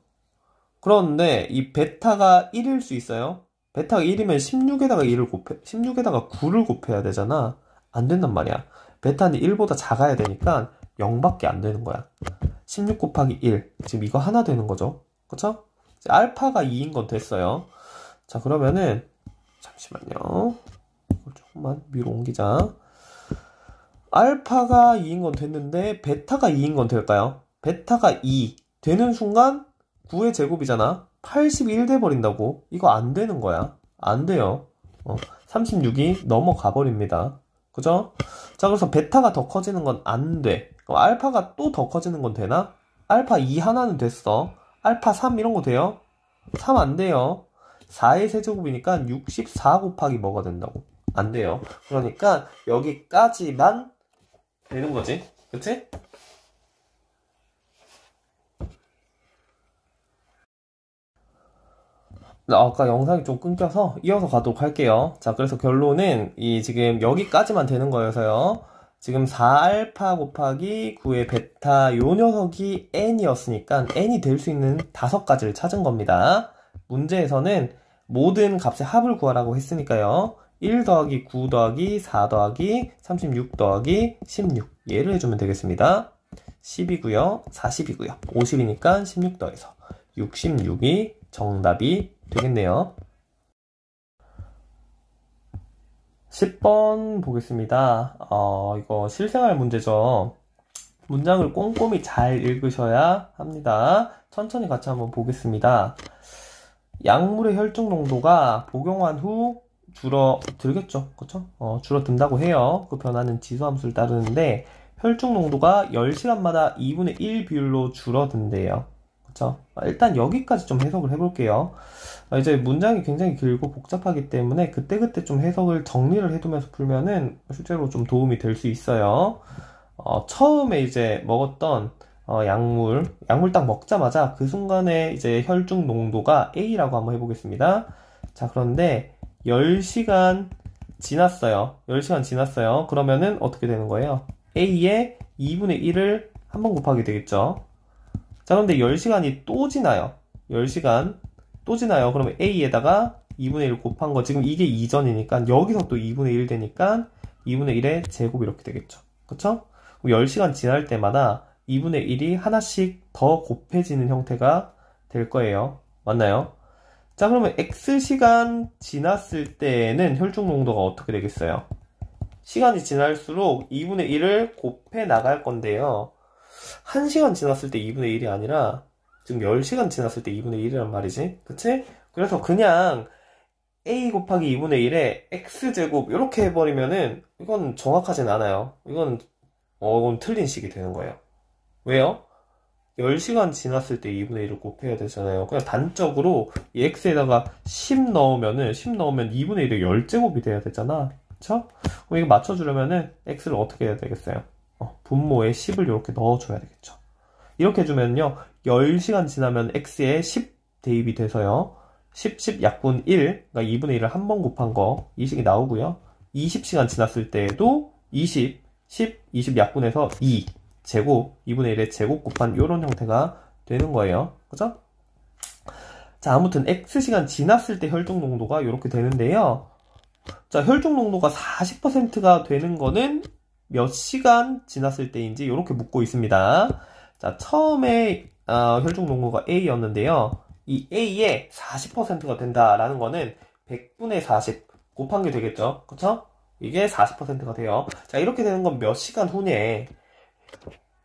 그런데 이 베타가 1일 수 있어요? 베타가 1이면 16에다가 9를 곱해야 되잖아. 안 된단 말이야. 베타는 1보다 작아야 되니까 0밖에 안 되는 거야. 16 곱하기 1. 지금 이거 하나 되는 거죠. 그쵸? 알파가 2인 건 됐어요. 자, 그러면은 잠시만요. 이걸 조금만 위로 옮기자. 알파가 2인 건 됐는데 베타가 2인 건 될까요? 베타가 2 되는 순간 9의 제곱이잖아. 81 돼버린다고. 이거 안 되는 거야. 안 돼요. 36이 넘어가 버립니다. 그죠? 자, 그래서 베타가 더 커지는 건 안 돼. 그럼 알파가 또 더 커지는 건 되나? 알파 2 하나는 됐어. 알파 3 이런 거 돼요? 3 안 돼요. 4의 세제곱이니까 64 곱하기 뭐가 된다고? 안 돼요. 그러니까 여기까지만 되는 거지. 그치? 아까 영상이 좀 끊겨서 이어서 가도록 할게요. 자, 그래서 결론은 지금 여기까지만 되는 거여서요. 지금 4알파 곱하기 9의 베타 요 녀석이 n이었으니까 n이 될 수 있는 5가지를 찾은 겁니다. 문제에서는 모든 값의 합을 구하라고 했으니까요. 1 더하기 9 더하기 4 더하기 36 더하기 16 얘를 해주면 되겠습니다. 10이고요. 40이고요. 50이니까 16 더해서 66이 정답이 되겠네요. 10번 보겠습니다. 이거 실생활 문제죠. 문장을 꼼꼼히 잘 읽으셔야 합니다. 천천히 같이 한번 보겠습니다. 약물의 혈중 농도가 복용한 후 줄어들겠죠. 그쵸? 줄어든다고 해요. 그 변화는 지수함수를 따르는데 혈중 농도가 10시간마다 2분의 1 비율로 줄어든대요. 그쵸? 일단 여기까지 좀 해석을 해볼게요. 이제 문장이 굉장히 길고 복잡하기 때문에 그때그때 좀 해석을 정리를 해두면서 풀면은 실제로 좀 도움이 될 수 있어요. 처음에 이제 먹었던 약물 딱 먹자마자 그 순간에 이제 혈중 농도가 A라고 한번 해보겠습니다. 자, 그런데 10시간 지났어요. 10시간 지났어요. 그러면은 어떻게 되는 거예요? A에 2분의 1을 한번 곱하게 되겠죠. 자, 그런데 10시간이 또 지나요. 10시간 또 지나요. 그러면 A에다가 2분의 1 곱한 거, 지금 이게 이전이니까 여기서 또 2분의 1 되니까 2분의 1의 제곱 이렇게 되겠죠. 그쵸? 10시간 지날 때마다 2분의 1이 하나씩 더 곱해지는 형태가 될 거예요. 맞나요? 자, 그러면 X시간 지났을 때는 혈중 농도가 어떻게 되겠어요? 시간이 지날수록 2분의 1을 곱해 나갈 건데요. 1시간 지났을 때 2분의 1이 아니라 지금 10시간 지났을 때 2분의 1이란 말이지. 그치? 그래서 그냥 A 곱하기 2분의 1에 X제곱 이렇게 해버리면은 이건 정확하진 않아요. 이건 틀린 식이 되는 거예요. 왜요? 10시간 지났을 때 2분의 1을 곱해야 되잖아요. 그냥 단적으로 이 X에다가 10 넣으면 2분의 1의 10제곱이 돼야 되잖아. 그쵸? 그럼 이거 맞춰주려면은 X를 어떻게 해야 되겠어요? 분모에 10을 이렇게 넣어줘야 되겠죠. 이렇게 해주면요, 10시간 지나면 X에 10 대입이 돼서요, 10 약분 1, 그러니까 2분의 1을 한 번 곱한 거, 이 식이 나오고요. 20시간 지났을 때에도 20, 10, 20 약분해서 2, 제곱, 2분의 1의 제곱 곱한 이런 형태가 되는 거예요. 그죠? 자, 아무튼 X시간 지났을 때 혈중 농도가 이렇게 되는데요. 자, 혈중 농도가 40%가 되는 거는 몇 시간 지났을 때인지 이렇게 묻고 있습니다. 자, 처음에 혈중 농도가 A였는데요. 이 A에 40%가 된다라는 거는 100분의 40 곱한 게 되겠죠. 그쵸? 이게 40%가 돼요. 자, 이렇게 되는 건 몇 시간 후에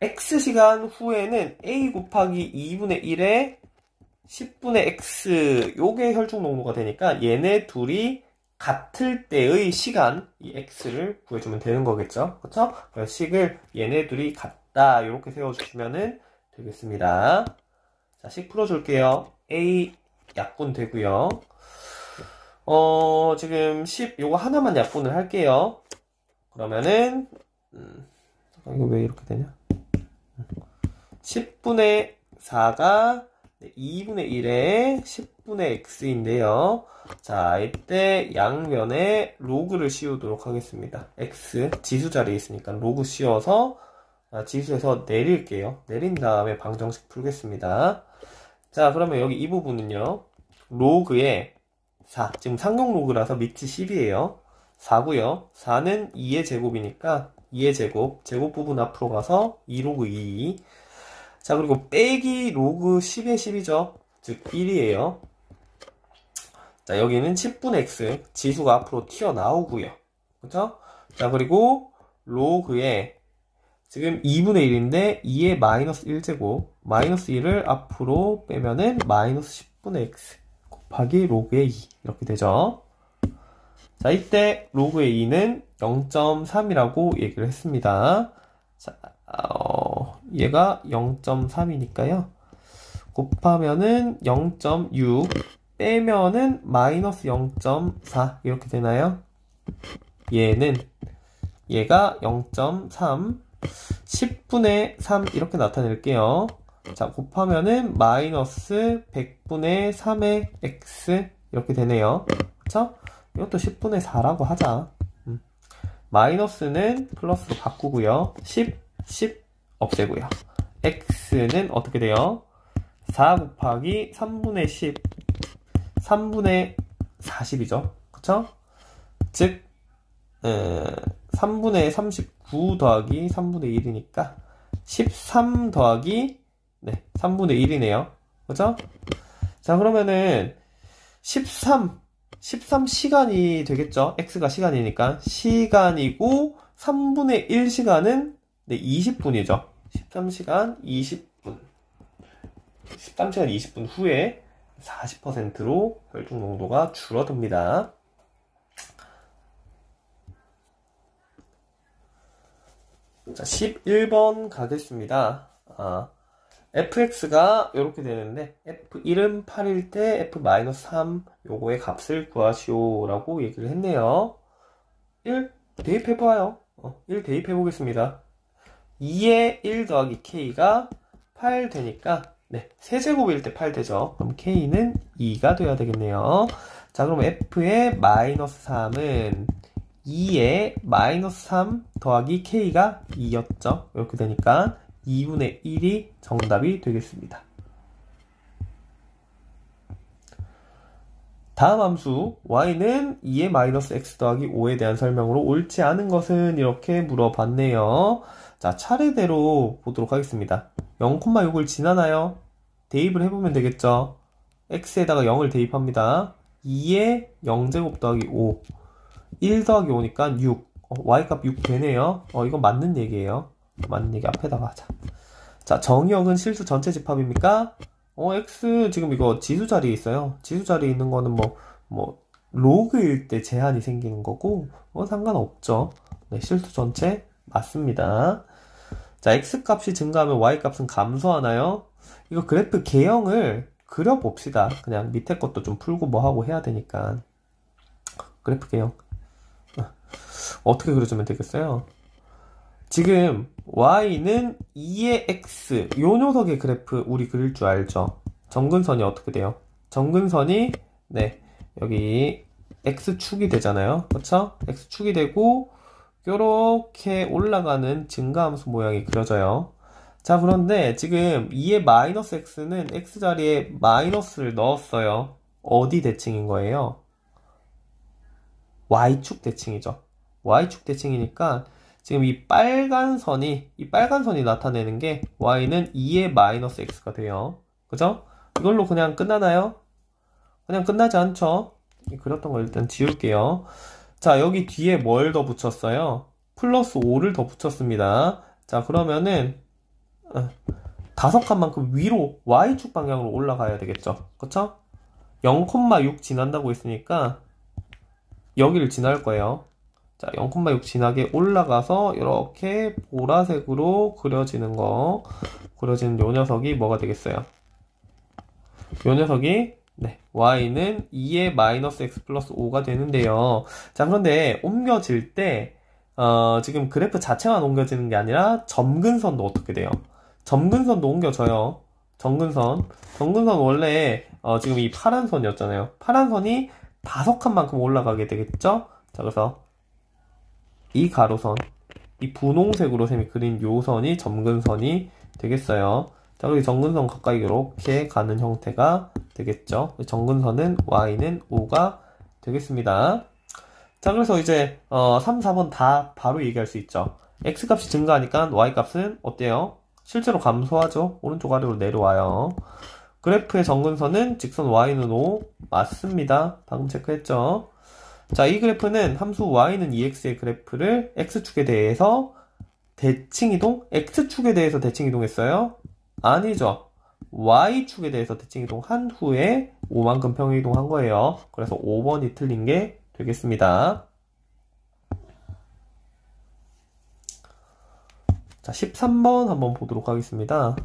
X시간 후에는 A 곱하기 2분의 1에 10분의 X, 요게 혈중 농도가 되니까 얘네 둘이 같을 때의 시간, 이 X를 구해주면 되는 거겠죠. 그쵸? 식을 얘네 둘이 같다, 이렇게 세워주시면 되겠습니다. 자, 식 풀어줄게요. A 약분 되고요. 지금 10, 요거 하나만 약분을 할게요. 그러면은, 이거 왜 이렇게 되냐? 10분의 4가 2분의 1에 10분의 x인데요. 자, 이때 양면에 로그를 씌우도록 하겠습니다. x, 지수 자리에 있으니까 로그 씌워서 지수에서 내릴게요. 내린 다음에 방정식 풀겠습니다. 자, 그러면 여기 이 부분은요, 로그에 4, 지금 상용 로그라서 밑이 10이에요. 4고요. 4는 2의 제곱이니까 2의 제곱, 제곱 부분 앞으로 가서 2로그 2. 자, 그리고 빼기 로그 10의 10이죠. 즉 1이에요. 자, 여기는 10분의 x, 지수가 앞으로 튀어나오고요. 그쵸? 자, 그리고 로그에 지금 2분의 1인데 2의 마이너스 1제곱, 마이너스 1을 앞으로 빼면은 마이너스 10분의 x 곱하기 로그의 2 이렇게 되죠. 자, 이때 로그의 2는 0.3이라고 얘기를 했습니다. 자, 얘가 0.3이니까요. 곱하면은 0.6, 빼면은 마이너스 0.4 이렇게 되나요? 얘가 0.3, 10분의 3 이렇게 나타낼게요. 자, 곱하면은 마이너스 100분의 3의 x 이렇게 되네요. 그쵸? 이것도 10분의 4라고 하자. 마이너스는 플러스로 바꾸고요. 10 없애고요. x는 어떻게 돼요? 4 곱하기 3분의 10, 3분의 40이죠. 그쵸? 즉 3분의 39 더하기 3분의 1이니까 13 더하기 3분의 1이네요. 그죠? 자, 그러면은 13시간이 되겠죠? x가 시간이니까 시간이고 3분의 1시간은 20분이죠. 13시간 20분 후에 40%로 혈중 농도가 줄어듭니다. 자, 11번 가겠습니다. fx가 이렇게 되는데 f1은 8일 때 f-3 요거의 값을 구하시오 라고 얘기를 했네요. 1 대입해봐요. 1 대입해보겠습니다. 2에 1 더하기 k가 8 되니까 세제곱일 때 8 되죠. 그럼 k는 2가 돼야 되겠네요. 자, 그럼 f의 마이너스 3은 2에 마이너스 3 더하기 k가 2였죠. 이렇게 되니까 2분의 1이 정답이 되겠습니다. 다음 함수 y는 2의 마이너스 x 더하기 5에 대한 설명으로 옳지 않은 것은 이렇게 물어봤네요. 자, 차례대로 보도록 하겠습니다. 0,6을 지나나요? 대입을 해보면 되겠죠. x에다가 0을 대입합니다. 2의 0제곱 더하기 5 1 더하기 5니까 6 y값 6 되네요. 이건 맞는 얘기예요. 맞는 얘기 앞에다가 하자. 자, 정의역은 실수 전체 집합입니까? x 지금 이거 지수 자리에 있어요. 지수 자리에 있는 거는 로그일 때 제한이 생기는 거고 상관없죠. 네, 실수 전체 맞습니다. 자, x 값이 증가하면 y 값은 감소하나요? 이거 그래프 개형을 그려봅시다. 그냥 밑에 것도 좀 풀고 뭐 하고 해야 되니까. 그래프 개형 어떻게 그려주면 되겠어요? 지금 y는 2의 x 요 녀석의 그래프 우리 그릴 줄 알죠? 점근선이 어떻게 돼요? 점근선이 네 여기 x축이 되잖아요. 그쵸? x축이 되고 요렇게 올라가는 증가함수 모양이 그려져요. 자, 그런데 지금 2의 마이너스 x는 x자리에 마이너스를 넣었어요. 어디 대칭인 거예요? y축 대칭이죠. y축 대칭이니까 지금 이 빨간 선이 나타내는 게 y는 2의 마이너스 x가 돼요. 그죠? 이걸로 그냥 끝나나요? 그냥 끝나지 않죠? 그렸던 거 일단 지울게요. 자, 여기 뒤에 뭘 더 붙였어요? 플러스 5를 더 붙였습니다. 자, 그러면은 5칸만큼 위로 y축 방향으로 올라가야 되겠죠. 그쵸? 0,6 지난다고 했으니까 여기를 지날 거예요. 자, 0,6 지나게 올라가서 이렇게 보라색으로 그려지는 요 녀석이 뭐가 되겠어요? 요 녀석이 네, y는 2의 마이너스 x 플러스 5가 되는데요. 자, 그런데 옮겨질 때 지금 그래프 자체만 옮겨지는 게 아니라 점근선도 어떻게 돼요? 점근선도 옮겨져요. 점근선 원래 지금 이 파란 선이었잖아요. 파란 선이 5칸만큼 올라가게 되겠죠? 자, 그래서 이 가로선, 이 분홍색으로 쌤이 그린 요 선이 점근선이 되겠어요. 자, 그리고 점근선 가까이 이렇게 가는 형태가 되겠죠. 점근선은 y는 5가 되겠습니다. 자, 그래서 이제 3, 4번 다 바로 얘기할 수 있죠. x값이 증가하니까 y값은 어때요? 실제로 감소하죠. 오른쪽 아래로 내려와요. 그래프의 점근선은 직선 y는 5 맞습니다. 방금 체크했죠. 자, 이 그래프는 함수 y는 2x의 그래프를 x축에 대해서 대칭이동? x축에 대해서 대칭이동했어요? 아니죠. y축에 대해서 대칭이동한 후에 5만큼 평행이동한 거예요. 그래서 5번이 틀린 게 되겠습니다. 자, 13번 한번 보도록 하겠습니다.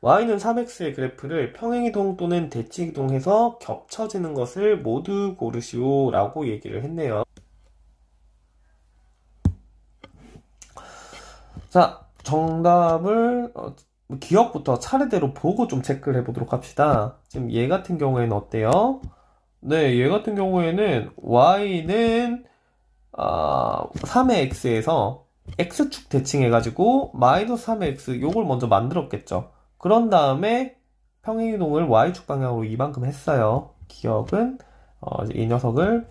y는 3x의 그래프를 평행이동 또는 대칭이동해서 겹쳐지는 것을 모두 고르시오 라고 얘기를 했네요. 자, 정답을 기억부터 차례대로 보고 좀 체크를 해보도록 합시다. 지금 얘 같은 경우에는 어때요? 네, 얘 같은 경우에는 y는 3의 x에서 x축 대칭해가지고 마이너스 3의 x 요걸 먼저 만들었겠죠. 그런 다음에 평행이동을 y축 방향으로 이만큼 했어요. 기억은 이 녀석을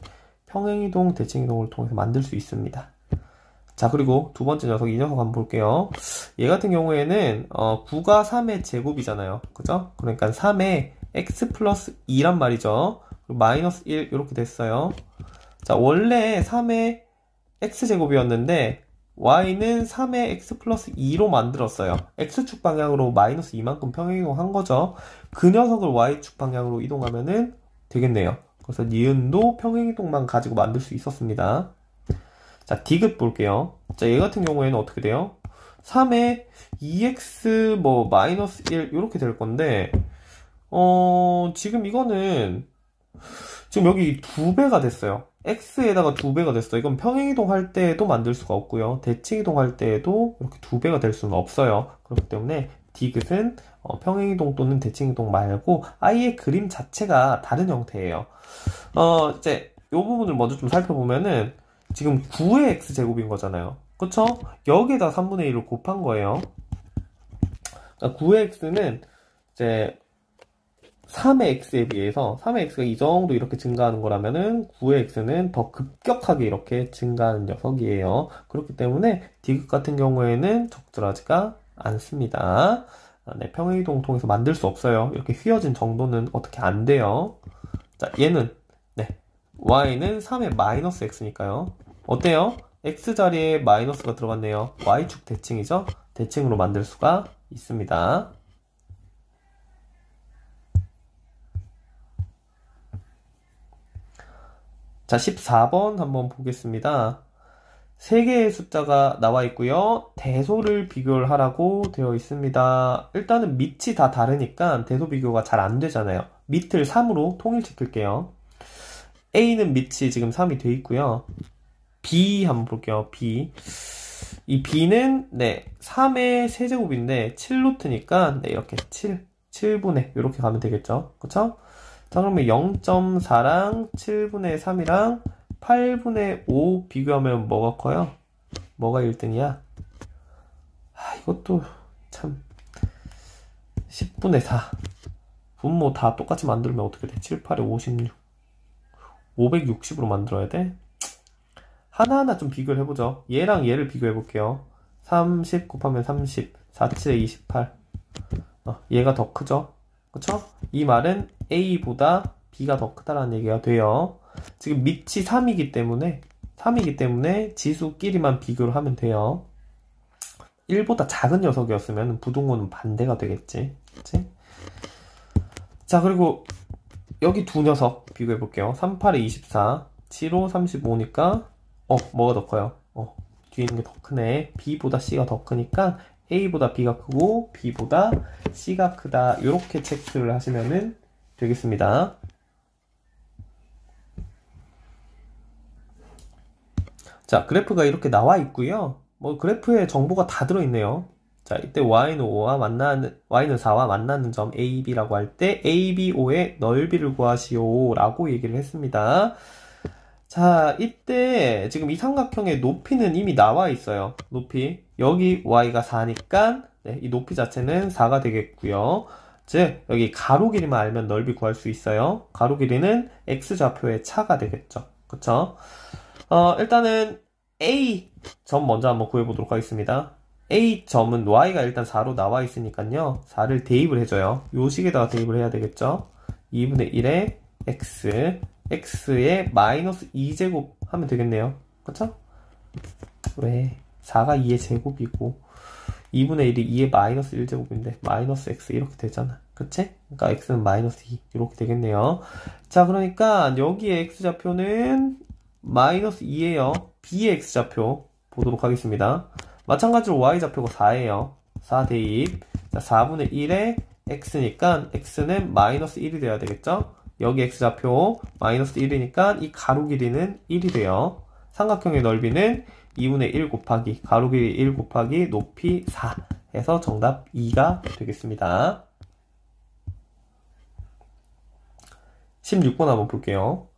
평행이동, 대칭이동을 통해서 만들 수 있습니다. 자, 그리고 두 번째 녀석, 이 녀석 한번 볼게요. 얘 같은 경우에는 9가 3의 제곱이잖아요. 그죠? 그러니까 3의 x 플러스 2란 말이죠. 그리고 마이너스 1 이렇게 됐어요. 자, 원래 3의 x제곱이었는데 y는 3의 x 플러스 2로 만들었어요. x축 방향으로 마이너스 2만큼 평행이동한 거죠. 그 녀석을 y축 방향으로 이동하면은 되겠네요. 그래서 니은도 평행이동만 가지고 만들 수 있었습니다. 자, 디귿 볼게요. 자, 얘 같은 경우에는 어떻게 돼요? 3의 2x 마이너스 1 이렇게 될 건데 지금 이거는 지금 여기 2배가 됐어요. x에다가 2배가 됐어. 이건 평행이동 할 때에도 만들 수가 없고요. 대칭이동 할 때에도 이렇게 2배가 될 수는 없어요. 그렇기 때문에 디귿은 평행이동 또는 대칭이동 말고 아예 그림 자체가 다른 형태예요. 이제 이 부분을 먼저 좀 살펴보면은 지금 9의 x제곱인 거잖아요. 그쵸? 여기에다 3분의 1을 곱한 거예요. 그러니까 9의 x는 이제 3의 x에 비해서 3의 x가 이 정도 이렇게 증가하는 거라면은 9의 x는 더 급격하게 이렇게 증가하는 녀석이에요. 그렇기 때문에 디귿 같은 경우에는 적절하지가 않습니다. 네, 평행이동 통해서 만들 수 없어요. 이렇게 휘어진 정도는 어떻게 안 돼요. 자, 얘는 네, y는 3의 마이너스 x니까요. 어때요? x 자리에 마이너스가 들어갔네요. y축 대칭이죠? 대칭으로 만들 수가 있습니다. 자, 14번 한번 보겠습니다. 3개의 숫자가 나와 있고요. 대소를 비교를 하라고 되어 있습니다. 일단은 밑이 다 다르니까 대소 비교가 잘 안 되잖아요. 밑을 3으로 통일시킬게요. A는 밑이 지금 3이 돼 있고요. B 한번 볼게요. B. 이 B는 네, 3의 세제곱인데 7루트니까 네, 이렇게 7분의 이렇게 가면 되겠죠. 그쵸? 자, 그러면 0.4랑 7분의 3이랑 8분의 5 비교하면 뭐가 커요? 뭐가 1등이야? 이것도 참 10분의 4 분모 다 똑같이 만들면 어떻게 돼? 7, 8에 56 560으로 만들어야 돼? 하나하나 좀 비교를 해보죠. 얘랑 얘를 비교해 볼게요. 30 곱하면 30 4, 7에 28 얘가 더 크죠? 그쵸? 이 말은 A보다 B가 더 크다라는 얘기가 돼요. 지금 밑이 3이기 때문에 지수끼리만 비교를 하면 돼요. 1보다 작은 녀석이었으면 부등호는 반대가 되겠지. 그치? 자, 그리고 여기 두 녀석 비교해 볼게요. 3, 8에 24 7, 5, 35니까 뭐가 더 커요? 뒤에 있는 게 더 크네. B보다 C가 더 크니까 A보다 B가 크고 B보다 C가 크다. 이렇게 체크를 하시면 되겠습니다. 자, 그래프가 이렇게 나와 있고요. 그래프에 정보가 다 들어있네요. 자, 이때 y는 4와 만나는 점 AB라고 할 때 ABO의 넓이를 구하시오 라고 얘기를 했습니다. 자, 이때 지금 이 삼각형의 높이는 이미 나와 있어요. 높이. 여기 y가 4니까 네, 이 높이 자체는 4가 되겠고요. 즉, 여기 가로 길이만 알면 넓이 구할 수 있어요. 가로 길이는 x좌표의 차가 되겠죠. 그쵸? 일단은 A 점 먼저 한번 구해보도록 하겠습니다. A 점은 y가 일단 4로 나와 있으니까요. 4를 대입을 해줘요. 요 식에다가 대입을 해야 되겠죠. 2분의 1에 x, x에 마이너스 2제곱 하면 되겠네요. 그쵸? 왜? 4가 2의 제곱이고 2분의 1이 2의 마이너스 1제곱인데 마이너스 x 이렇게 되잖아. 그치? 그러니까 x는 마이너스 2 이렇게 되겠네요. 자, 그러니까 여기에 x좌표는 마이너스 2예요. B의 x좌표 보도록 하겠습니다. 마찬가지로 y좌표가 4예요. 4 대입. 자, 4분의 1에 x니까 x는 마이너스 1이 돼야 되겠죠? 여기 x좌표 마이너스 1이니까 이 가로 길이는 1이 돼요. 삼각형의 넓이는 2분의 1 곱하기 가로 길이 1 곱하기 높이 4 해서 정답 2가 되겠습니다. 16번 한번 볼게요.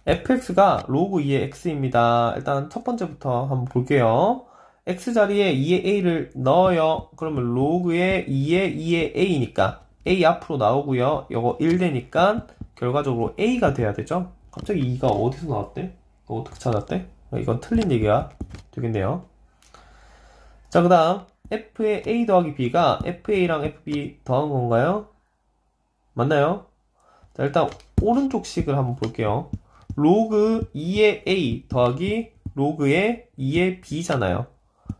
fx가 로그 2의 x입니다. 일단 첫 번째부터 한번 볼게요. x자리에 2의 a를 넣어요. 그러면 로그의 2의 a니까 a 앞으로 나오고요. 이거 1 되니까 결과적으로 a가 돼야 되죠. 갑자기 2가 어디서 나왔대? 어떻게 찾았대? 이건 틀린 얘기가 되겠네요. 자, 그 다음 f의 a 더하기 b가 fa랑 fb 더한 건가요? 맞나요? 자, 일단 오른쪽 식을 한번 볼게요. 로그 2의 a 더하기 로그의 2의 b잖아요.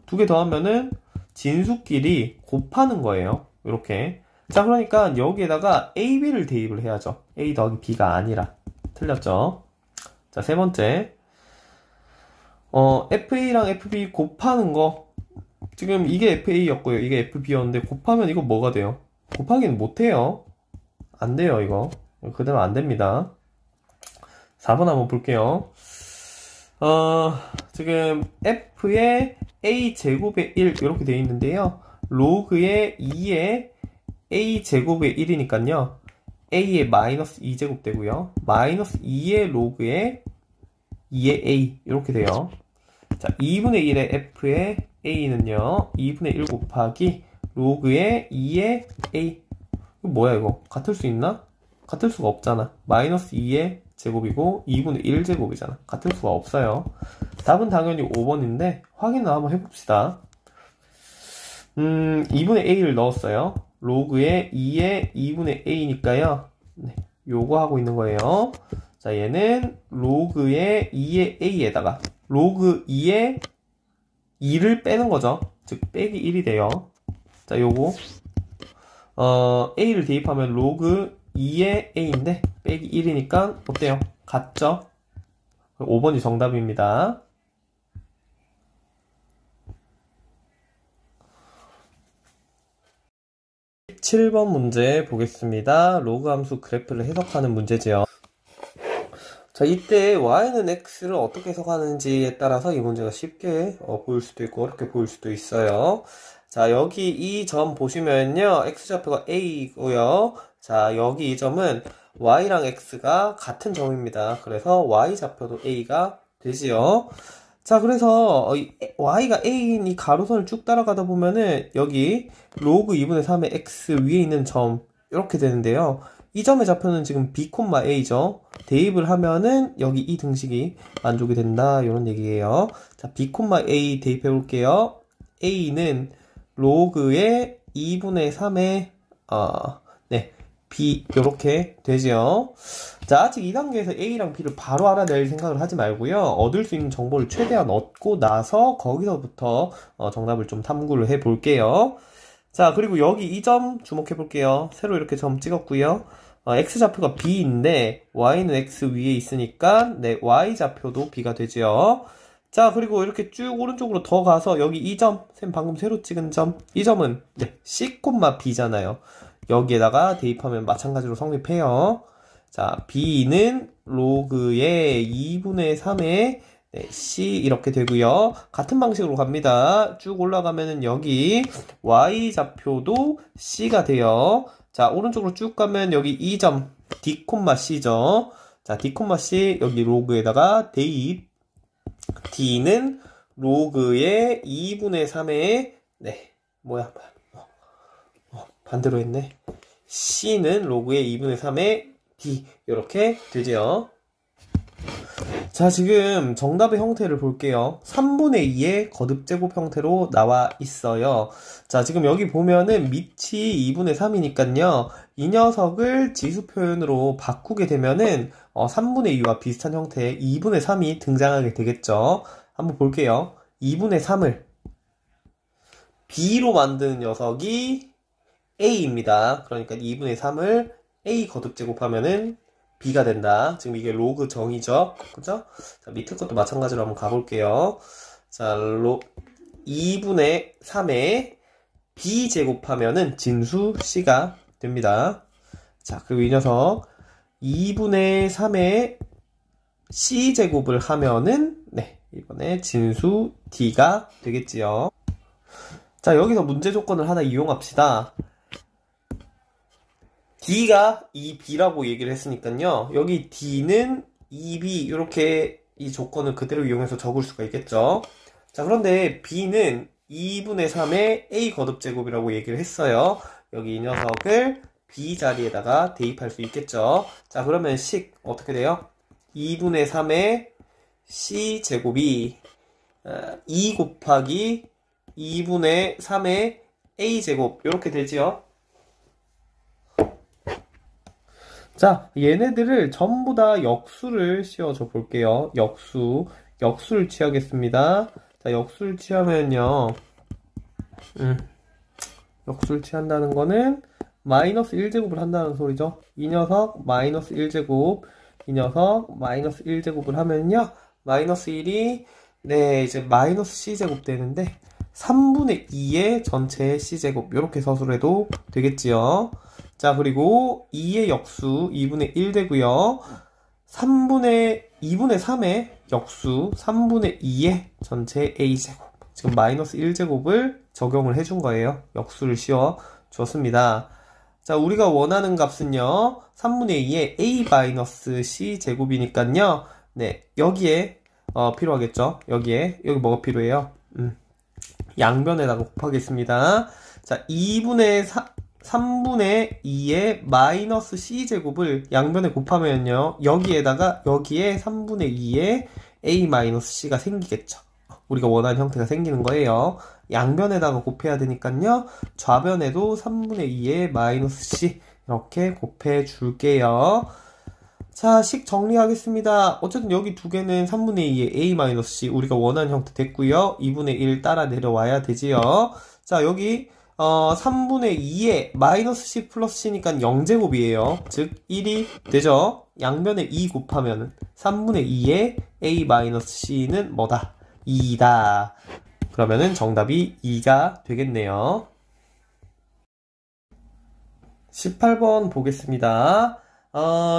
두 개 더하면은 진수끼리 곱하는 거예요. 이렇게. 자, 그러니까 여기에다가 ab를 대입을 해야죠. a 더하기 b가 아니라. 틀렸죠? 자, 세 번째. fa랑 fb 곱하는 거. 지금 이게 fa였고요. 이게 fb였는데 곱하면 이거 뭐가 돼요? 곱하기는 못해요. 안 돼요, 이거. 그대로 안 됩니다. 4번 한번 볼게요. 지금 f의 a제곱의 1 이렇게 되어 있는데요. 로그의 2의 a제곱의 1이니까요. a의 마이너스 2제곱 되고요. 마이너스 2의 로그의 2의 a 이렇게 돼요. 자, 2분의 1의 f의 a는요. 2분의 1 곱하기 로그의 2의 a. 이거 뭐야 이거? 같을 수 있나? 같을 수가 없잖아. 마이너스 2의 제곱이고 2분의 1 제곱이잖아. 같을 수가 없어요. 답은 당연히 5번인데 확인을 한번 해봅시다. 2분의 a를 넣었어요. 로그에 2의 2분의 a니까요. 네, 요거 하고 있는 거예요. 자, 얘는 로그의 2의 a에다가 로그 2의 2를 빼는 거죠. 즉 빼기 1이 돼요. 자, 요거 a를 대입하면 로그 2의 a인데 빼기 1이니까 어때요? 같죠? 5번이 정답입니다. 17번 문제 보겠습니다. 로그 함수 그래프를 해석하는 문제지요. 자, 이때 y는 x를 어떻게 해석하는지에 따라서 이 문제가 쉽게 보일 수도 있고 어렵게 보일 수도 있어요. 자, 여기 이 점 보시면요, x좌표가 a고요. 자, 여기 이 점은 y랑 x가 같은 점입니다. 그래서 y좌표도 a가 되지요. 자, 그래서 y가 a인 이 가로선을 쭉 따라가다 보면은 여기 로그 2분의 3의 x 위에 있는 점 이렇게 되는데요. 이 점의 좌표는 지금 b, a죠. 대입을 하면은 여기 이 등식이 만족이 된다, 이런 얘기예요. 자, b, a 대입해 볼게요. a는 로그의 2분의 3의 b 요렇게 되죠. 자, 아직 이 단계에서 a랑 b를 바로 알아낼 생각을 하지 말고요. 얻을 수 있는 정보를 최대한 얻고 나서 거기서부터 정답을 좀 탐구를 해 볼게요. 자, 그리고 여기 이 점 주목해 볼게요. 새로 이렇게 점 찍었고요. x좌표가 b인데 y는 x 위에 있으니까 네, y좌표도 b가 되죠. 자, 그리고 이렇게 쭉 오른쪽으로 더 가서 여기 이 점, 쌤 방금 새로 찍은 점, 이 점은 네, c, b잖아요. 여기에다가 대입하면 마찬가지로 성립해요. 자, b는 로그의 2분의 3의 네, c 이렇게 되고요. 같은 방식으로 갑니다. 쭉 올라가면은 여기 y좌표도 c가 돼요. 자, 오른쪽으로 쭉 가면 여기 이 점 d, c죠. 자, d, c 여기 로그에다가 대입. d는 로그의 2분의 3의 네, 반대로 했네. c는 로그의 2분의 3의 d 이렇게 되죠. 자, 지금 정답의 형태를 볼게요. 3분의 2의 거듭제곱 형태로 나와 있어요. 자, 지금 여기 보면은 밑이 2분의 3이니까요. 이 녀석을 지수 표현으로 바꾸게 되면은 3분의 2와 비슷한 형태의 2분의 3이 등장하게 되겠죠. 한번 볼게요. 2분의 3을 b로 만드는 녀석이 a입니다. 그러니까 2분의 3을 a 거듭제곱하면은 b가 된다. 지금 이게 로그 정이죠. 그죠? 자, 밑에 것도 마찬가지로 한번 가볼게요. 자, 2분의 3에 b 제곱하면은 진수 c가 됩니다. 자, 그리고 이 녀석 2분의 3에 c 제곱을 하면은 네, 이번에 진수 d가 되겠지요. 자, 여기서 문제 조건을 하나 이용합시다. d가 2b라고 얘기를 했으니까요. 여기 d는 2b 이렇게 이 조건을 그대로 이용해서 적을 수가 있겠죠. 자, 그런데 b는 2분의 3의 a 거듭제곱이라고 얘기를 했어요. 여기 이 녀석을 b 자리에다가 대입할 수 있겠죠. 자, 그러면 식 어떻게 돼요? 2분의 3의 c 제곱이 2 곱하기 2분의 3의 a 제곱 이렇게 되지요. 자, 얘네들을 전부 다 역수를 씌워줘 볼게요. 역수를 취하겠습니다. 자, 역수를 취하면요. 역수를 취한다는 거는 마이너스 1제곱을 한다는 소리죠. 이 녀석 마이너스 1제곱, 이 녀석 마이너스 1제곱을 하면요. 마이너스 1이 네, 이제 마이너스 c제곱 되는데 3분의 2의 전체 c제곱 이렇게 서술해도 되겠지요. 자, 그리고 2의 역수 2분의 1 되고요. 2분의 3의 역수 3분의 2의 전체 a제곱. 지금 마이너스 1제곱을 적용을 해준 거예요. 역수를 씌워 줬습니다. 자, 우리가 원하는 값은요. 3분의 2의 a 마이너스 c 제곱이니까요. 네, 여기에 필요하겠죠. 여기 뭐가 필요해요? 양변에다가 곱하겠습니다. 자, 3분의 2의 마이너스 c제곱을 양변에 곱하면요. 여기에 3분의 2의 a-c가 생기겠죠. 우리가 원하는 형태가 생기는 거예요. 양변에다가 곱해야 되니까요. 좌변에도 3분의 2의 마이너스 c 이렇게 곱해 줄게요. 자, 식 정리하겠습니다. 어쨌든 여기 두 개는 3분의 2의 a-c 우리가 원하는 형태 됐고요. 2분의 1 따라 내려와야 되지요. 자, 여기 3분의 2의 마이너스 c 플러스 c니까 0제곱이에요. 즉 1이 되죠. 양변에 2 곱하면 3분의 2의 a-c는 뭐다? 2다. 그러면은 정답이 2가 되겠네요. 18번 보겠습니다.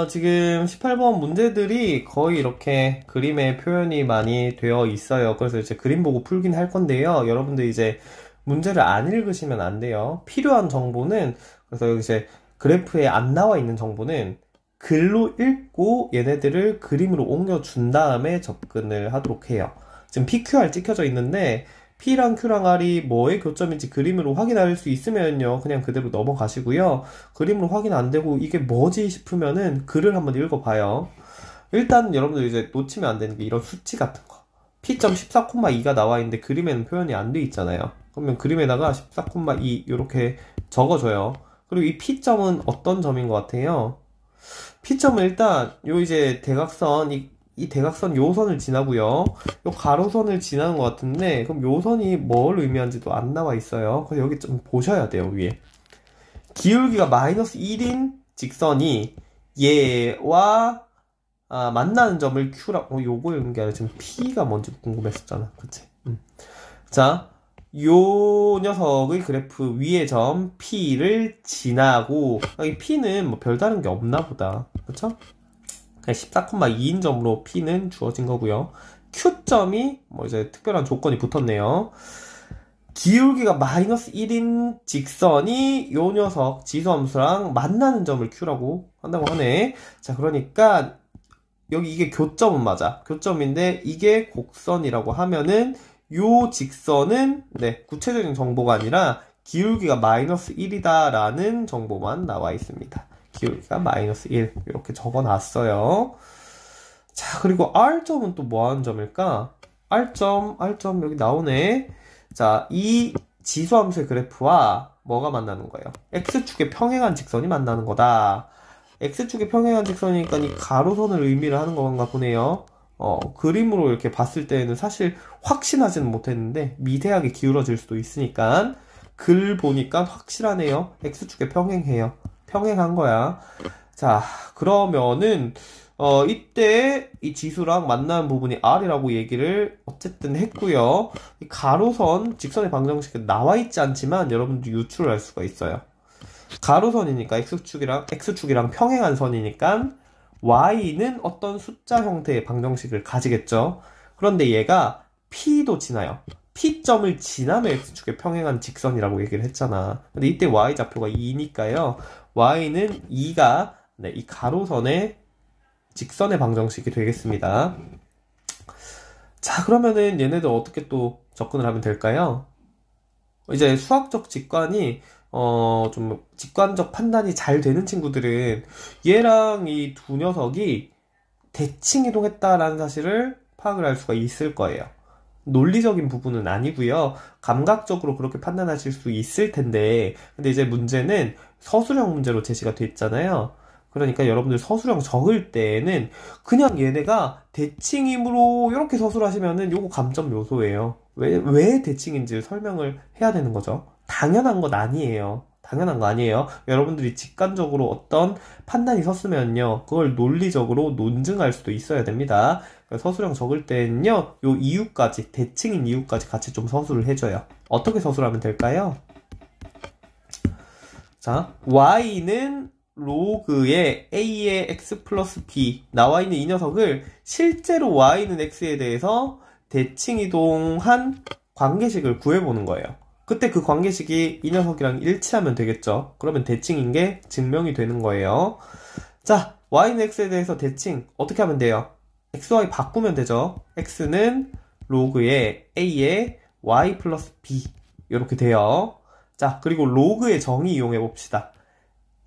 지금 18번 문제들이 거의 이렇게 그림의 표현이 많이 되어 있어요. 그래서 이제 그림 보고 풀긴 할 건데요. 여러분들 이제 문제를 안 읽으시면 안 돼요. 필요한 정보는, 그래서 여기 이제 그래프에 안 나와 있는 정보는 글로 읽고 얘네들을 그림으로 옮겨준 다음에 접근을 하도록 해요. 지금 PQR 찍혀져 있는데 P랑 Q랑 R이 뭐의 교점인지 그림으로 확인할 수 있으면요, 그냥 그대로 넘어가시고요. 그림으로 확인 안 되고 이게 뭐지 싶으면은 글을 한번 읽어봐요. 일단 여러분들 이제 놓치면 안 되는 게 이런 수치 같은 거. P.14,2가 나와 있는데 그림에는 표현이 안 돼 있잖아요. 그러면 그림에다가 14,2 이렇게 적어줘요. 그리고 이 P점은 어떤 점인 것 같아요? P점은 일단 요 이제 대각선 이 대각선 요 선을 지나고요. 요 가로선을 지나는 것 같은데, 그럼 요 선이 뭘 의미하는지도 안 나와 있어요. 그래서 여기 좀 보셔야 돼요, 위에. 기울기가 마이너스 1인 직선이 얘와 만나는 점을 Q라고, 요거 읽는 게 아니라 지금 P가 뭔지 궁금했었잖아. 그치? 자, 요 녀석의 그래프 위의 점 P를 지나고, 이 P는 뭐 별다른 게 없나 보다. 그쵸? 14,2인 점으로 P는 주어진 거고요. Q점이 뭐 이제 특별한 조건이 붙었네요. 기울기가 마이너스 1인 직선이 요 녀석 지수함수랑 만나는 점을 Q라고 한다고 하네. 자, 그러니까 여기 이게 교점은 맞아. 교점인데 이게 곡선이라고 하면은 요 직선은 구체적인 정보가 아니라 기울기가 마이너스 1이다 라는 정보만 나와 있습니다. 기울기가 마이너스 1 이렇게 적어놨어요. 자, 그리고 R점은 또 뭐하는 점일까? R점 여기 나오네. 자, 이 지수함수의 그래프와 뭐가 만나는 거예요? X축의 평행한 직선이 만나는 거다. X축의 평행한 직선이니까 이 가로선을 의미를 하는 건가 보네요. 그림으로 이렇게 봤을 때는 사실 확신하지는 못했는데 미세하게 기울어질 수도 있으니까 글 보니까 확실하네요. X축에 평행해요. 평행한 거야. 자, 그러면은 이때 이 지수랑 만나는 부분이 R이라고 얘기를 어쨌든 했고요. 이 가로선 직선의 방정식은 나와 있지 않지만 여러분도 유출을 할 수가 있어요. 가로선이니까 X축이랑 평행한 선이니까 Y는 어떤 숫자 형태의 방정식을 가지겠죠. 그런데 얘가 P도 지나요. P점을 지나면 X축에 평행한 직선이라고 얘기를 했잖아. 근데 이때 Y좌표가 2니까요. Y는 2가 이 가로선의 직선의 방정식이 되겠습니다. 자, 그러면은 얘네들 어떻게 또 접근을 하면 될까요? 이제 수학적 직관이 좀 직관적 판단이 잘 되는 친구들은 얘랑 이 두 녀석이 대칭 이동했다라는 사실을 파악을 할 수가 있을 거예요. 논리적인 부분은 아니고요. 감각적으로 그렇게 판단하실 수 있을 텐데, 근데 이제 문제는 서술형 문제로 제시가 됐잖아요. 그러니까 여러분들 서술형 적을 때에는 그냥 얘네가 대칭이므로 이렇게 서술하시면은 요거 감점 요소예요. 왜 대칭인지를 설명을 해야 되는 거죠. 당연한 건 아니에요. 당연한 거 아니에요. 여러분들이 직관적으로 어떤 판단이 섰으면요, 그걸 논리적으로 논증할 수도 있어야 됩니다. 서술형 적을 때는요, 요 이유까지, 대칭인 이유까지 같이 좀 서술을 해줘요. 어떻게 서술하면 될까요? 자, y는 로그의 a의 x 플러스 b 나와 있는 이 녀석을 실제로 y는 x에 대해서 대칭 이동한 관계식을 구해보는 거예요. 그때 그 관계식이 이 녀석이랑 일치하면 되겠죠. 그러면 대칭인 게 증명이 되는 거예요. 자, y는 x에 대해서 대칭 어떻게 하면 돼요? x, y 바꾸면 되죠. x는 로그의 a의 y 플러스 b 이렇게 돼요. 자, 그리고 로그의 정의 이용해 봅시다.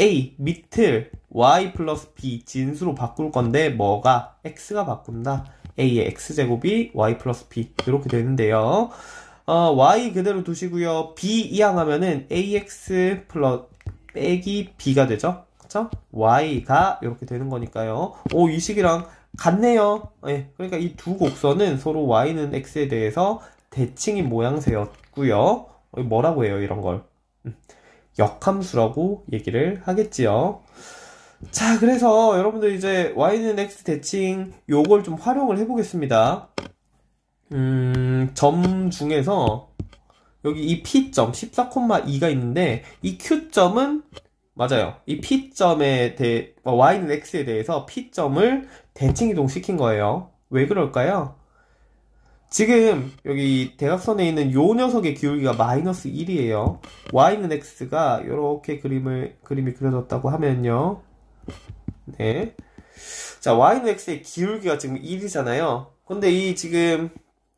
a 밑을 y 플러스 b 진수로 바꿀 건데 뭐가? x가 바꾼다. a의 x제곱이 y 플러스 b 이렇게 되는데요. y 그대로 두시고요. b 이항하면은 ax 플러스 빼기 b가 되죠. 그쵸? y가 이렇게 되는 거니까요. 오, 이 식이랑 같네요. 네, 그러니까 이 두 곡선은 서로 y는 x에 대해서 대칭인 모양새였고요. 뭐라고 해요, 이런 걸? 역함수라고 얘기를 하겠지요. 자, 그래서 여러분들 이제 y는 x 대칭 요걸 좀 활용을 해보겠습니다. 점 중에서 여기 이 P점 14,2가 있는데 이 Q점은 맞아요. 이 P점에 y는 x에 대해서 P점을 대칭 이동시킨 거예요. 왜 그럴까요? 지금 여기 대각선에 있는 요 녀석의 기울기가 마이너스 1이에요. y는 x가 이렇게 그림이 그려졌다고 하면요. 네. 자, y는 x의 기울기가 지금 1이잖아요. 근데 이 지금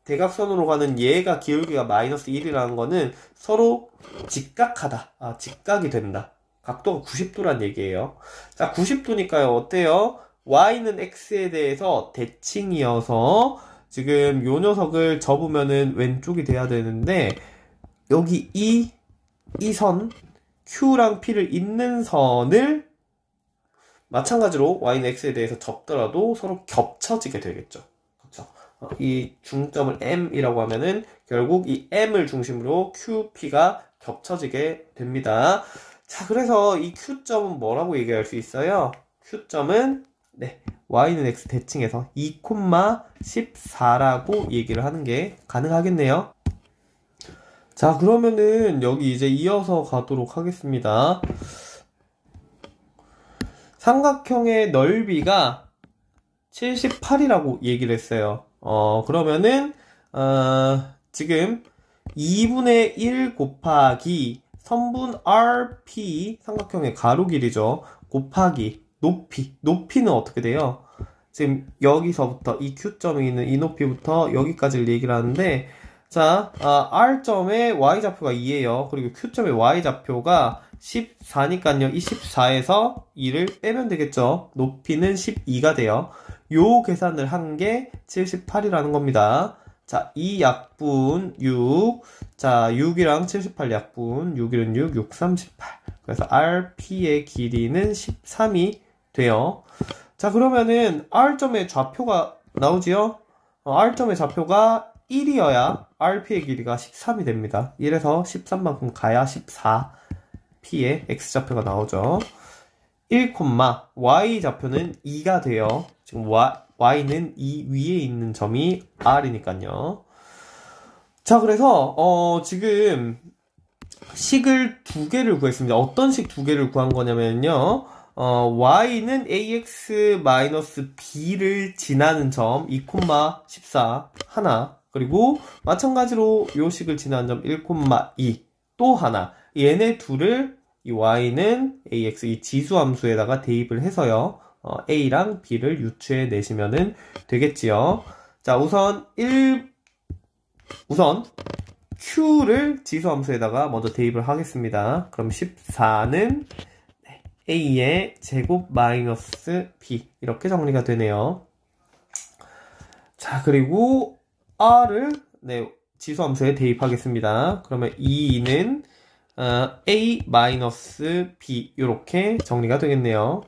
대각선으로 가는 얘가 기울기가 마이너스 1이라는 거는 서로 직각하다. 직각이 된다. 각도가 90도란 얘기예요. 자, 90도니까요. 어때요? y는 x에 대해서 대칭이어서 지금 요 녀석을 접으면은 왼쪽이 돼야 되는데 여기 이 선 Q랑 P를 잇는 선을 마찬가지로 y는 x에 대해서 접더라도 서로 겹쳐지게 되겠죠. 그렇죠? 이 중점을 M이라고 하면은 결국 이 M을 중심으로 Q, P가 겹쳐지게 됩니다. 자, 그래서 이 Q점은 뭐라고 얘기할 수 있어요? Q점은 네, y는 x 대칭해서 2,14라고 얘기를 하는 게 가능하겠네요. 자, 그러면은 여기 이제 이어서 가도록 하겠습니다. 삼각형의 넓이가 78이라고 얘기를 했어요. 그러면은 지금 2분의 1 곱하기 선분 RP 삼각형의 가로 길이죠. 곱하기 높이는 어떻게 돼요? 지금 여기서부터 이 Q점에 있는 이 높이부터 여기까지를 얘기를 하는데 자, R점의 Y좌표가 2예요. 그리고 Q점의 Y좌표가 14니까요. 이 14에서 2를 빼면 되겠죠. 높이는 12가 돼요. 요 계산을 한 게 78이라는 겁니다. 자, 이 약분 6. 자, 6이랑 78 약분. 6이는 6, 6, 38. 그래서 RP의 길이는 13이 돼요. 자, 그러면은 R점의 좌표가 나오지요? R점의 좌표가 1이어야 RP의 길이가 13이 됩니다. 1에서 13만큼 가야 14P의 X좌표가 나오죠. 1, Y좌표는 2가 돼요. 지금 Y는 이 위에 있는 점이 R이니까요. 자, 그래서 지금 식을 두 개를 구했습니다. 어떤 식 두 개를 구한 거냐면요. y는 ax-b를 지나는 점 2,14 하나, 그리고 마찬가지로 요 식을 지나는 점 1,2 또 하나. 얘네 둘을 이 y는 ax 이 지수함수에다가 대입을 해서요. a랑 b를 유추해 내시면은 되겠지요. 자, 우선 q를 지수함수에다가 먼저 대입을 하겠습니다. 그럼 14는 a의 제곱 마이너스 b 이렇게 정리가 되네요. 자, 그리고 r을 지수함수에 대입하겠습니다. 그러면 2는 a 마이너스 b 이렇게 정리가 되겠네요.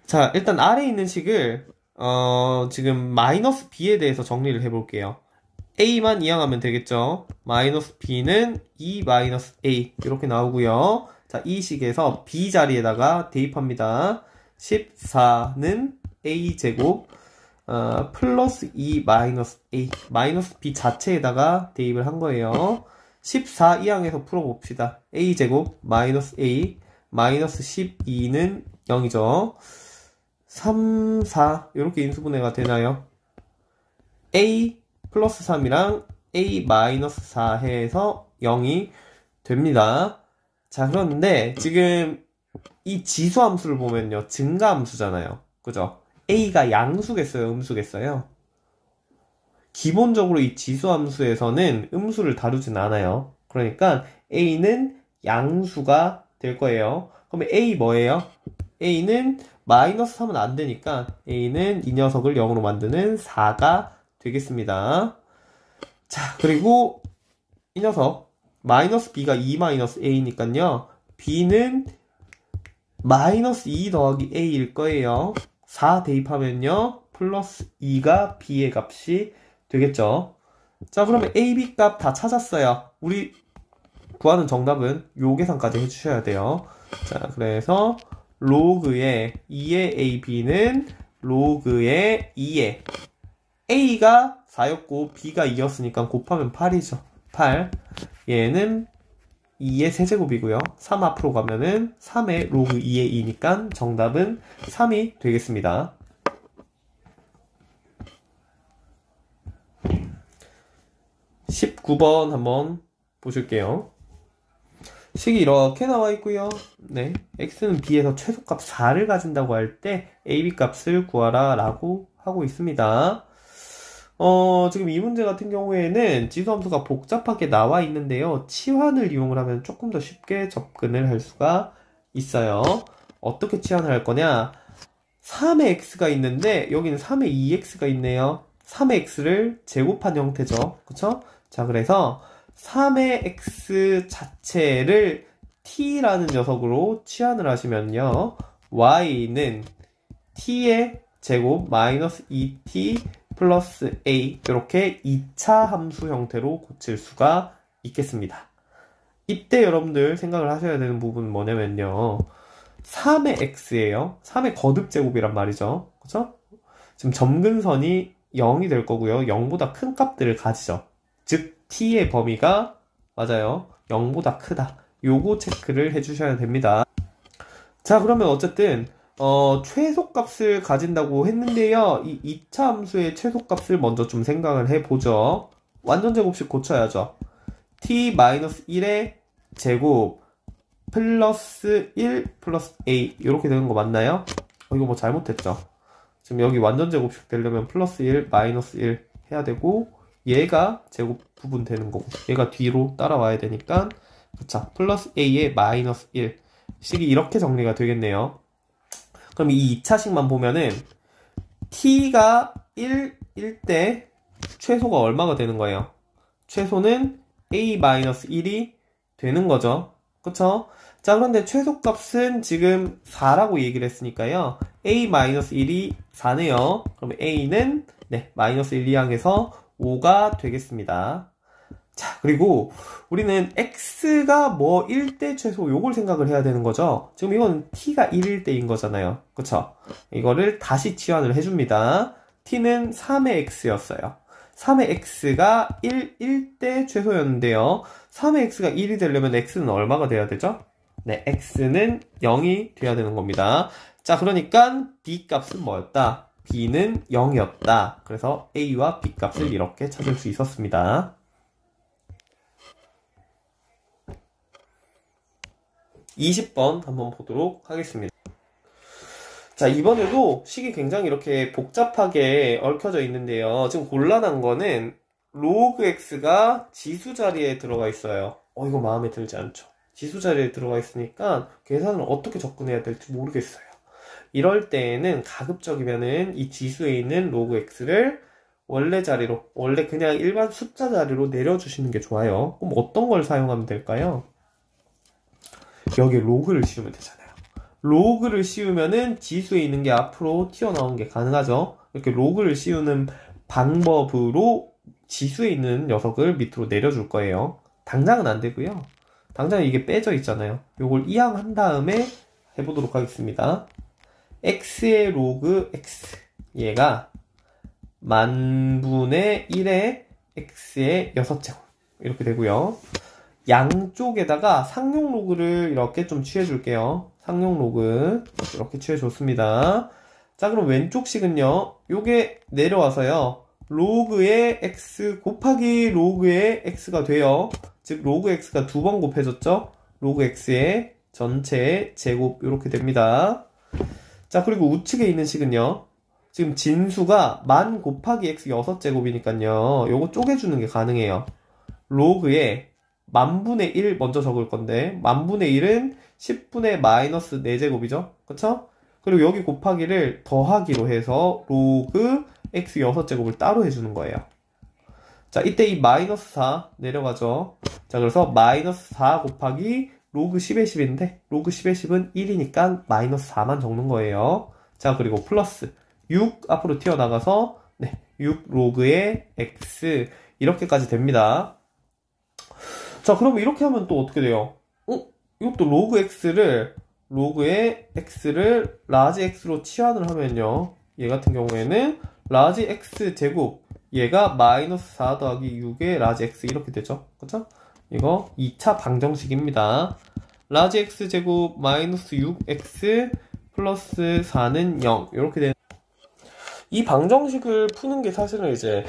자, 일단 아래에 있는 식을 지금 마이너스 b에 대해서 정리를 해볼게요. a만 이항하면 되겠죠. 마이너스 b는 2 마이너스 a 이렇게 나오고요. 자, 이 식에서 b 자리에다가 대입합니다. 14는 a제곱 플러스 2 마이너스 a 마이너스 b 자체에다가 대입을 한 거예요. 14 이항에서 풀어봅시다. a제곱 마이너스 a 마이너스 12는 0이죠. 3, 4 이렇게 인수분해가 되나요? a 플러스 3이랑 a 마이너스 4 해서 0이 됩니다. 자, 그런데 지금 이 지수함수를 보면요. 증가함수잖아요. 그죠? a가 양수겠어요? 음수겠어요? 기본적으로 이 지수함수에서는 음수를 다루진 않아요. 그러니까 a는 양수가 될 거예요. 그러면 a 뭐예요? a는 마이너스 3은 안 되니까 a는 이 녀석을 0으로 만드는 4가 되겠습니다. 자, 그리고 이 녀석 마이너스 b가 2 마이너스 a니까요. b는 마이너스 2 더하기 a일 거예요. 4 대입하면요. 플러스 2가 b의 값이 되겠죠. 자, 그러면 a, b 값 다 찾았어요. 우리 구하는 정답은 요 계산까지 해주셔야 돼요. 자, 그래서 로그의 2의 ab는 로그의 2의 a가 4였고 b가 2였으니까 곱하면 8이죠. 8. 얘는 2의 세제곱이고요. 3 앞으로 가면은 3의 로그 2의 2니까 정답은 3이 되겠습니다. 19번 한번 보실게요. 식이 이렇게 나와 있고요. 네, x는 b에서 최소값 4를 가진다고 할 때 ab 값을 구하라 라고 하고 있습니다. 지금 이 문제 같은 경우에는 지수함수가 복잡하게 나와 있는데요. 치환을 이용을 하면 조금 더 쉽게 접근을 할 수가 있어요. 어떻게 치환을 할 거냐? 3의 x가 있는데 여기는 3의 2x가 있네요. 3의 x를 제곱한 형태죠. 그쵸? 자, 그래서 3의 x 자체를 t라는 녀석으로 치환을 하시면요. y는 t의 제곱 마이너스 2t 플러스 a 이렇게 2차 함수 형태로 고칠 수가 있겠습니다. 이때 여러분들 생각을 하셔야 되는 부분은 뭐냐면요. 3의 x예요. 3의 거듭 제곱이란 말이죠. 그쵸? 지금 점근선이 0이 될 거고요. 0보다 큰 값들을 가지죠. 즉 t의 범위가 맞아요. 0보다 크다. 요거 체크를 해주셔야 됩니다. 자, 그러면 어쨌든 최소값을 가진다고 했는데요. 이 2차 함수의 최소값을 먼저 좀 생각을 해보죠. 완전 제곱식 고쳐야죠. t-1의 제곱 플러스 1 플러스 a 이렇게 되는 거 맞나요? 이거 뭐 잘못했죠. 지금 여기 완전 제곱식 되려면 플러스 1 마이너스 1 해야 되고 얘가 제곱 부분 되는 거고 얘가 뒤로 따라와야 되니까 그쵸. 플러스 a의 마이너스 1 식이 이렇게 정리가 되겠네요. 그럼 이 2차식만 보면은 t가 1일 때 최소가 얼마가 되는 거예요? 최소는 a-1이 되는 거죠. 그쵸? 자, 그런데 최소값은 지금 4라고 얘기를 했으니까요. a-1이 4네요. 그럼 a는 네, 마이너스 1 이항에서 5가 되겠습니다. 자, 그리고 우리는 x가 뭐 1대 최소 요걸 생각을 해야 되는 거죠. 지금 이건 t가 1일 때인 거잖아요. 그쵸? 이거를 다시 치환을 해줍니다. t는 3의 x였어요. 3의 x가 1일 때 최소였는데요. 3의 x가 1이 되려면 x는 얼마가 돼야 되죠? 네, x는 0이 돼야 되는 겁니다. 자, 그러니까 b 값은 뭐였다? b는 0이었다. 그래서 a와 b 값을 이렇게 찾을 수 있었습니다. 20번 한번 보도록 하겠습니다. 자, 이번에도 식이 굉장히 이렇게 복잡하게 얽혀져 있는데요. 지금 곤란한 거는 로그 x가 지수 자리에 들어가 있어요. 이거 마음에 들지 않죠? 지수 자리에 들어가 있으니까 계산을 어떻게 접근해야 될지 모르겠어요. 이럴 때에는 가급적이면은 이 지수에 있는 로그 x를 원래 자리로, 원래 그냥 일반 숫자 자리로 내려주시는 게 좋아요. 그럼 어떤 걸 사용하면 될까요? 여기 로그를 씌우면 되잖아요. 로그를 씌우면은 지수에 있는 게 앞으로 튀어나오는 게 가능하죠. 이렇게 로그를 씌우는 방법으로 지수에 있는 녀석을 밑으로 내려줄 거예요. 당장은 안 되고요. 당장 이게 빼져 있잖아요. 요걸 이항한 다음에 해보도록 하겠습니다. x의 로그 x 얘가 만분의 1의 x의 6제곱 이렇게 되고요. 양쪽에다가 상용 로그를 이렇게 좀 취해줄게요. 상용 로그 이렇게 취해줬습니다. 자, 그럼 왼쪽 식은요. 요게 내려와서요. 로그의 x 곱하기 로그의 x가 돼요. 즉 로그 x가 2번 곱해졌죠. 로그 x의 전체 제곱 이렇게 됩니다. 자, 그리고 우측에 있는 식은요. 지금 진수가 만 곱하기 x 6제곱이니까요. 요거 쪼개주는 게 가능해요. 로그의 만분의 1 먼저 적을 건데, 만분의 1은 10분의 마이너스 4제곱이죠? 그쵸? 그리고 여기 곱하기를 더하기로 해서 로그 x 6제곱을 따로 해주는 거예요. 자, 이때 이 마이너스 4 내려가죠. 자, 그래서 마이너스 4 곱하기 로그 10의 10인데, 로그 10의 10은 1이니까 마이너스 4만 적는 거예요. 자, 그리고 플러스 6 앞으로 튀어나가서, 네, 6 로그의 x 이렇게까지 됩니다. 자, 그러면 이렇게 하면 또 어떻게 돼요? 이것도 로그의 x를 라지 x로 치환을 하면요. 얘 같은 경우에는 라지 x 제곱, 얘가 마이너스 4 더하기 6의 라지 x 이렇게 되죠. 그쵸? 이거 2차 방정식입니다. 라지 x 제곱 마이너스 6x 플러스 4는 0 이렇게 되는, 이 방정식을 푸는 게 사실은 이제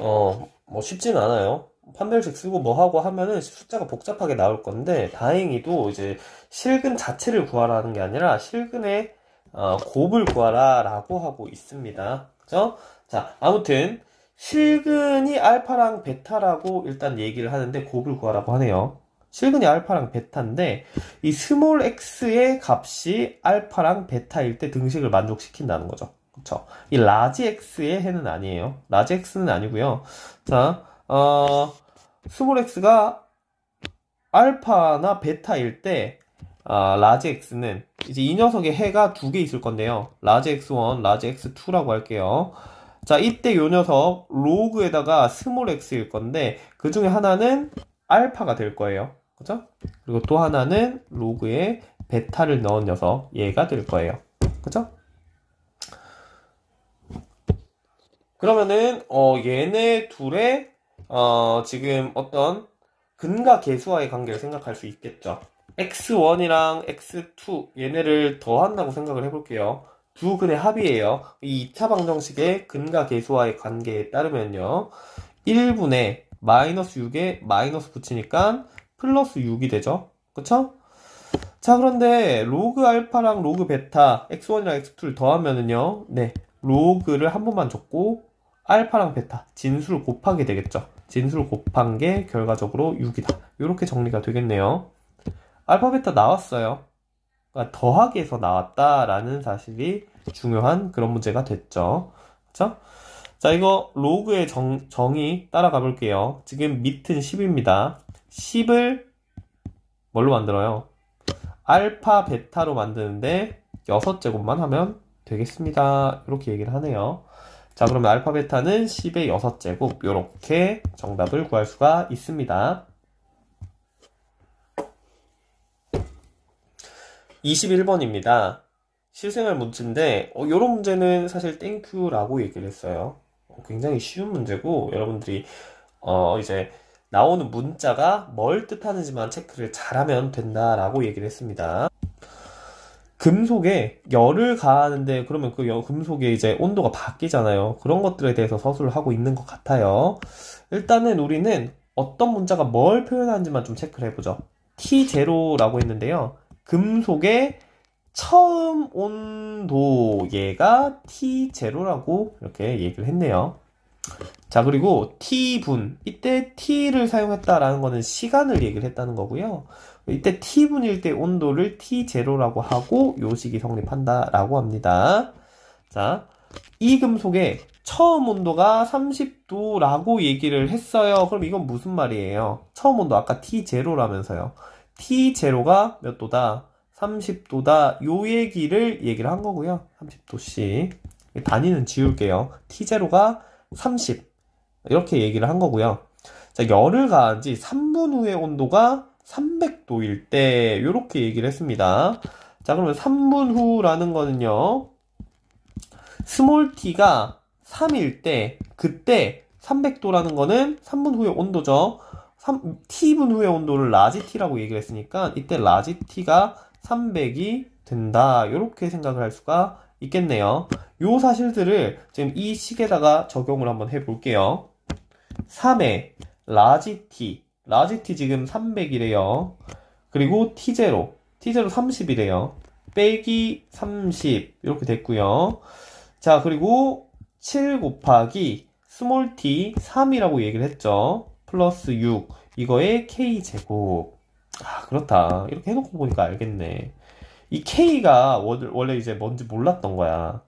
뭐 쉽진 않아요. 판별식 쓰고 뭐 하고 하면은 숫자가 복잡하게 나올 건데, 다행히도 이제 실근 자체를 구하라는 게 아니라 실근의 곱을 구하라 라고 하고 있습니다. 그죠? 자, 아무튼 실근이 알파랑 베타라고 일단 얘기를 하는데 곱을 구하라고 하네요. 실근이 알파랑 베타인데 이 스몰 x의 값이 알파랑 베타일 때 등식을 만족시킨다는 거죠. 그쵸? 이 라지 x의 해는 아니에요. 라지 x는 아니고요. 자, 스몰 x가 알파나 베타일 때 라지 x는 이제 이 녀석의 해가 두 개 있을 건데요. 라지 x1, 라지 x2라고 할게요. 자, 이때 요 녀석 로그에다가 스몰 x일 건데 그 중에 하나는 알파가 될 거예요. 그죠? 그리고 또 하나는 로그에 베타를 넣은 녀석, 얘가 될 거예요. 그죠? 그러면은 얘네 둘의 지금 어떤 근과 계수와의 관계를 생각할 수 있겠죠. x1이랑 x2 얘네를 더한다고 생각을 해볼게요. 두 근의 합이에요. 이 2차 방정식의 근과 계수와의 관계에 따르면요, 1분의 마이너스 6에 마이너스 붙이니까 플러스 6이 되죠. 그쵸? 자, 그런데 로그 알파랑 로그 베타 x1이랑 x2를 더하면은요, 네, 로그를 한 번만 줬고 알파랑 베타 진수를 곱하게 되겠죠. 진수를 곱한 게 결과적으로 6이다. 이렇게 정리가 되겠네요. 알파 베타 나왔어요. 그러니까 더하기에서 나왔다라는 사실이 중요한 그런 문제가 됐죠. 그쵸? 자, 이거 로그의 정의 따라가 볼게요. 지금 밑은 10입니다. 10을 뭘로 만들어요? 알파 베타로 만드는데 6제곱만 하면 되겠습니다. 이렇게 얘기를 하네요. 자, 그러면 알파 베타는 10의 6제곱, 이렇게 정답을 구할 수가 있습니다. 21번입니다. 실생활 문제인데 이런 문제는 사실 땡큐라고 얘기를 했어요. 굉장히 쉬운 문제고, 여러분들이 이제 나오는 문자가 뭘 뜻하는지만 체크를 잘하면 된다라고 얘기를 했습니다. 금속에 열을 가하는데 그러면 그 금속의 이제 온도가 바뀌잖아요. 그런 것들에 대해서 서술을 하고 있는 것 같아요. 일단은 우리는 어떤 문자가 뭘 표현하는지만 좀 체크를 해보죠. T0라고 했는데요. 금속의 처음 온도, 얘가 T0라고 이렇게 얘기를 했네요. 자, 그리고 T분, 이때 T를 사용했다라는 거는 시간을 얘기를 했다는 거고요. 이때 T분일 때 온도를 T0라고 하고 요식이 성립한다 라고 합니다. 자, 이 금속의 처음 온도가 30도라고 얘기를 했어요. 그럼 이건 무슨 말이에요? 처음 온도 아까 T0라면서요. T0가 몇 도다? 30도다. 요 얘기를 한 거고요. 30도씩. 단위는 지울게요. T0가 30. 이렇게 얘기를 한 거고요. 자, 열을 가한 지 3분 후의 온도가 300도일 때, 요렇게 얘기를 했습니다. 자, 그러면 3분 후라는 거는요, 스몰 t가 3일 때, 그때 300도라는 거는 3분 후의 온도죠. t분 후의 온도를 라지 t라고 얘기를 했으니까, 이때 라지 t가 300이 된다. 요렇게 생각을 할 수가 있겠네요. 요 사실들을 지금 이 식에다가 적용을 한번 해볼게요. 3의 라지 t 지금 300이래요. 그리고 T0 30이래요. 빼기 30 이렇게 됐고요. 자, 그리고 7 곱하기 스몰 t 3이라고 얘기를 했죠. 플러스 6 이거의 K제곱. 아, 그렇다. 이렇게 해놓고 보니까 알겠네. 이 K가 원래 이제 뭔지 몰랐던 거야.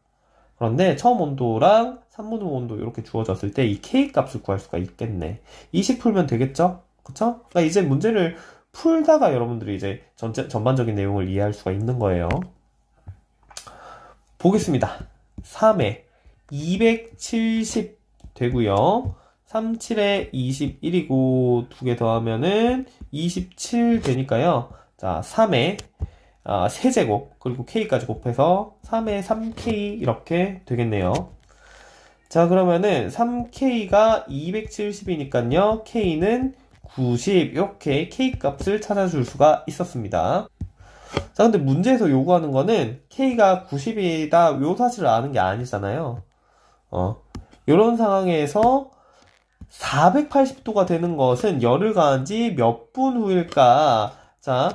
그런데 처음 온도랑 3분의 온도 이렇게 주어졌을 때 이 K 값을 구할 수가 있겠네. 20 풀면 되겠죠? 그쵸? 그러니까 이제 문제를 풀다가 여러분들이 이제 전반적인 내용을 이해할 수가 있는 거예요. 보겠습니다. 3에 270 되고요. 37에 21이고 두 개 더하면은 27 되니까요. 자, 3에 세제곱 그리고 K까지 곱해서 3에 3K 이렇게 되겠네요. 자, 그러면은 3K가 270이니까요. K는 90 이렇게 K 값을 찾아줄 수가 있었습니다. 자, 근데 문제에서 요구하는 거는 K가 90이다 요 사실을 아는 게 아니잖아요. 요런 상황에서 480도가 되는 것은 열을 가한 지 몇 분 후일까? 자,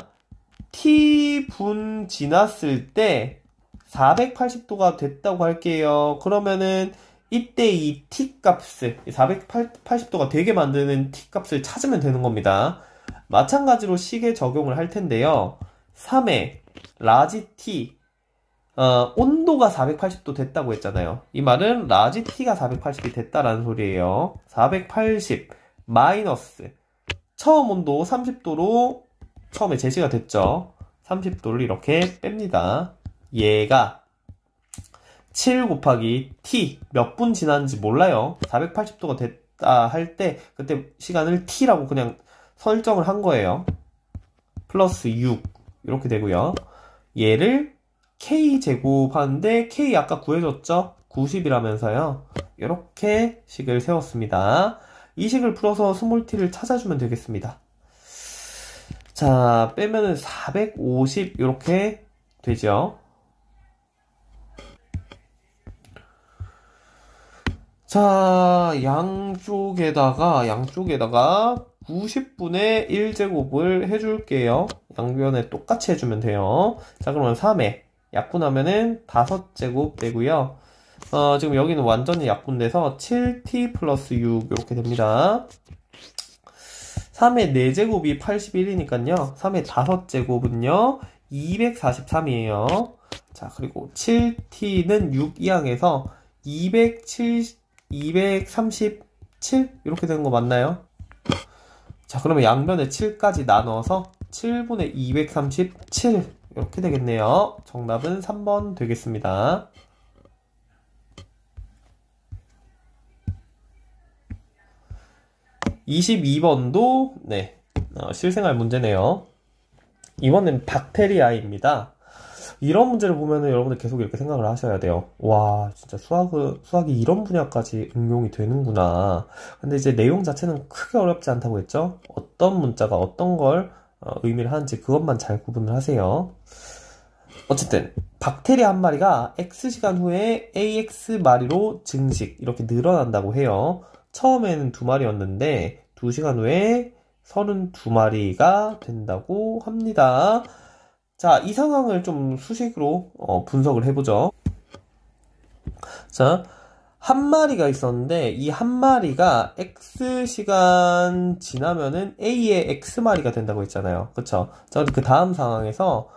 T분 지났을 때 480도가 됐다고 할게요. 그러면은 이때 이 T값을 480도가 되게 만드는 T값을 찾으면 되는 겁니다. 마찬가지로 식에 적용을 할 텐데요. 3에 라지 T 온도가 480도 됐다고 했잖아요. 이 말은 라지 T가 480이 됐다라는 소리예요. 480 마이너스 처음 온도 30도로 처음에 제시가 됐죠. 30도를 이렇게 뺍니다. 얘가 7 곱하기 T 몇 분 지났는지 몰라요. 480도가 됐다 할 때 그때 시간을 T라고 그냥 설정을 한 거예요. 플러스 6 이렇게 되고요. 얘를 K제곱 하는데 K 아까 구해줬죠? 90이라면서요. 이렇게 식을 세웠습니다. 이 식을 풀어서 스몰 t를 찾아주면 되겠습니다. 자, 빼면은 450 이렇게 되죠. 자, 양쪽에다가 90분의 1제곱을 해줄게요. 양변에 똑같이 해주면 돼요. 자, 그러면 3에 약분하면은 5제곱 되고요. 지금 여기는 완전히 약분돼서 7t 플러스 6 이렇게 됩니다. 3의 4제곱이 81이니까요. 3의 5제곱은요 243이에요. 자, 그리고 7t는 6이항에서 237 이렇게 되는 거 맞나요? 자, 그러면 양변에 7까지 나눠서 7분의 237 이렇게 되겠네요. 정답은 3번 되겠습니다. 22번도 네, 실생활 문제네요. 이번엔 박테리아입니다. 이런 문제를 보면은 여러분들 계속 이렇게 생각을 하셔야 돼요. 와, 진짜 수학이 이런 분야까지 응용이 되는구나. 근데 이제 내용 자체는 크게 어렵지 않다고 했죠? 어떤 문자가 어떤 걸 의미를 하는지 그것만 잘 구분을 하세요. 어쨌든 박테리아 한 마리가 X시간 후에 AX마리로 증식 이렇게 늘어난다고 해요. 처음에는 2마리였는데 2시간 후에 32마리가 된다고 합니다. 자, 이 상황을 좀 수식으로 분석을 해보죠. 자, 한 마리가 있었는데 이 한 마리가 X시간 지나면은 A의 X마리가 된다고 했잖아요. 그쵸? 자, 그 다음 상황에서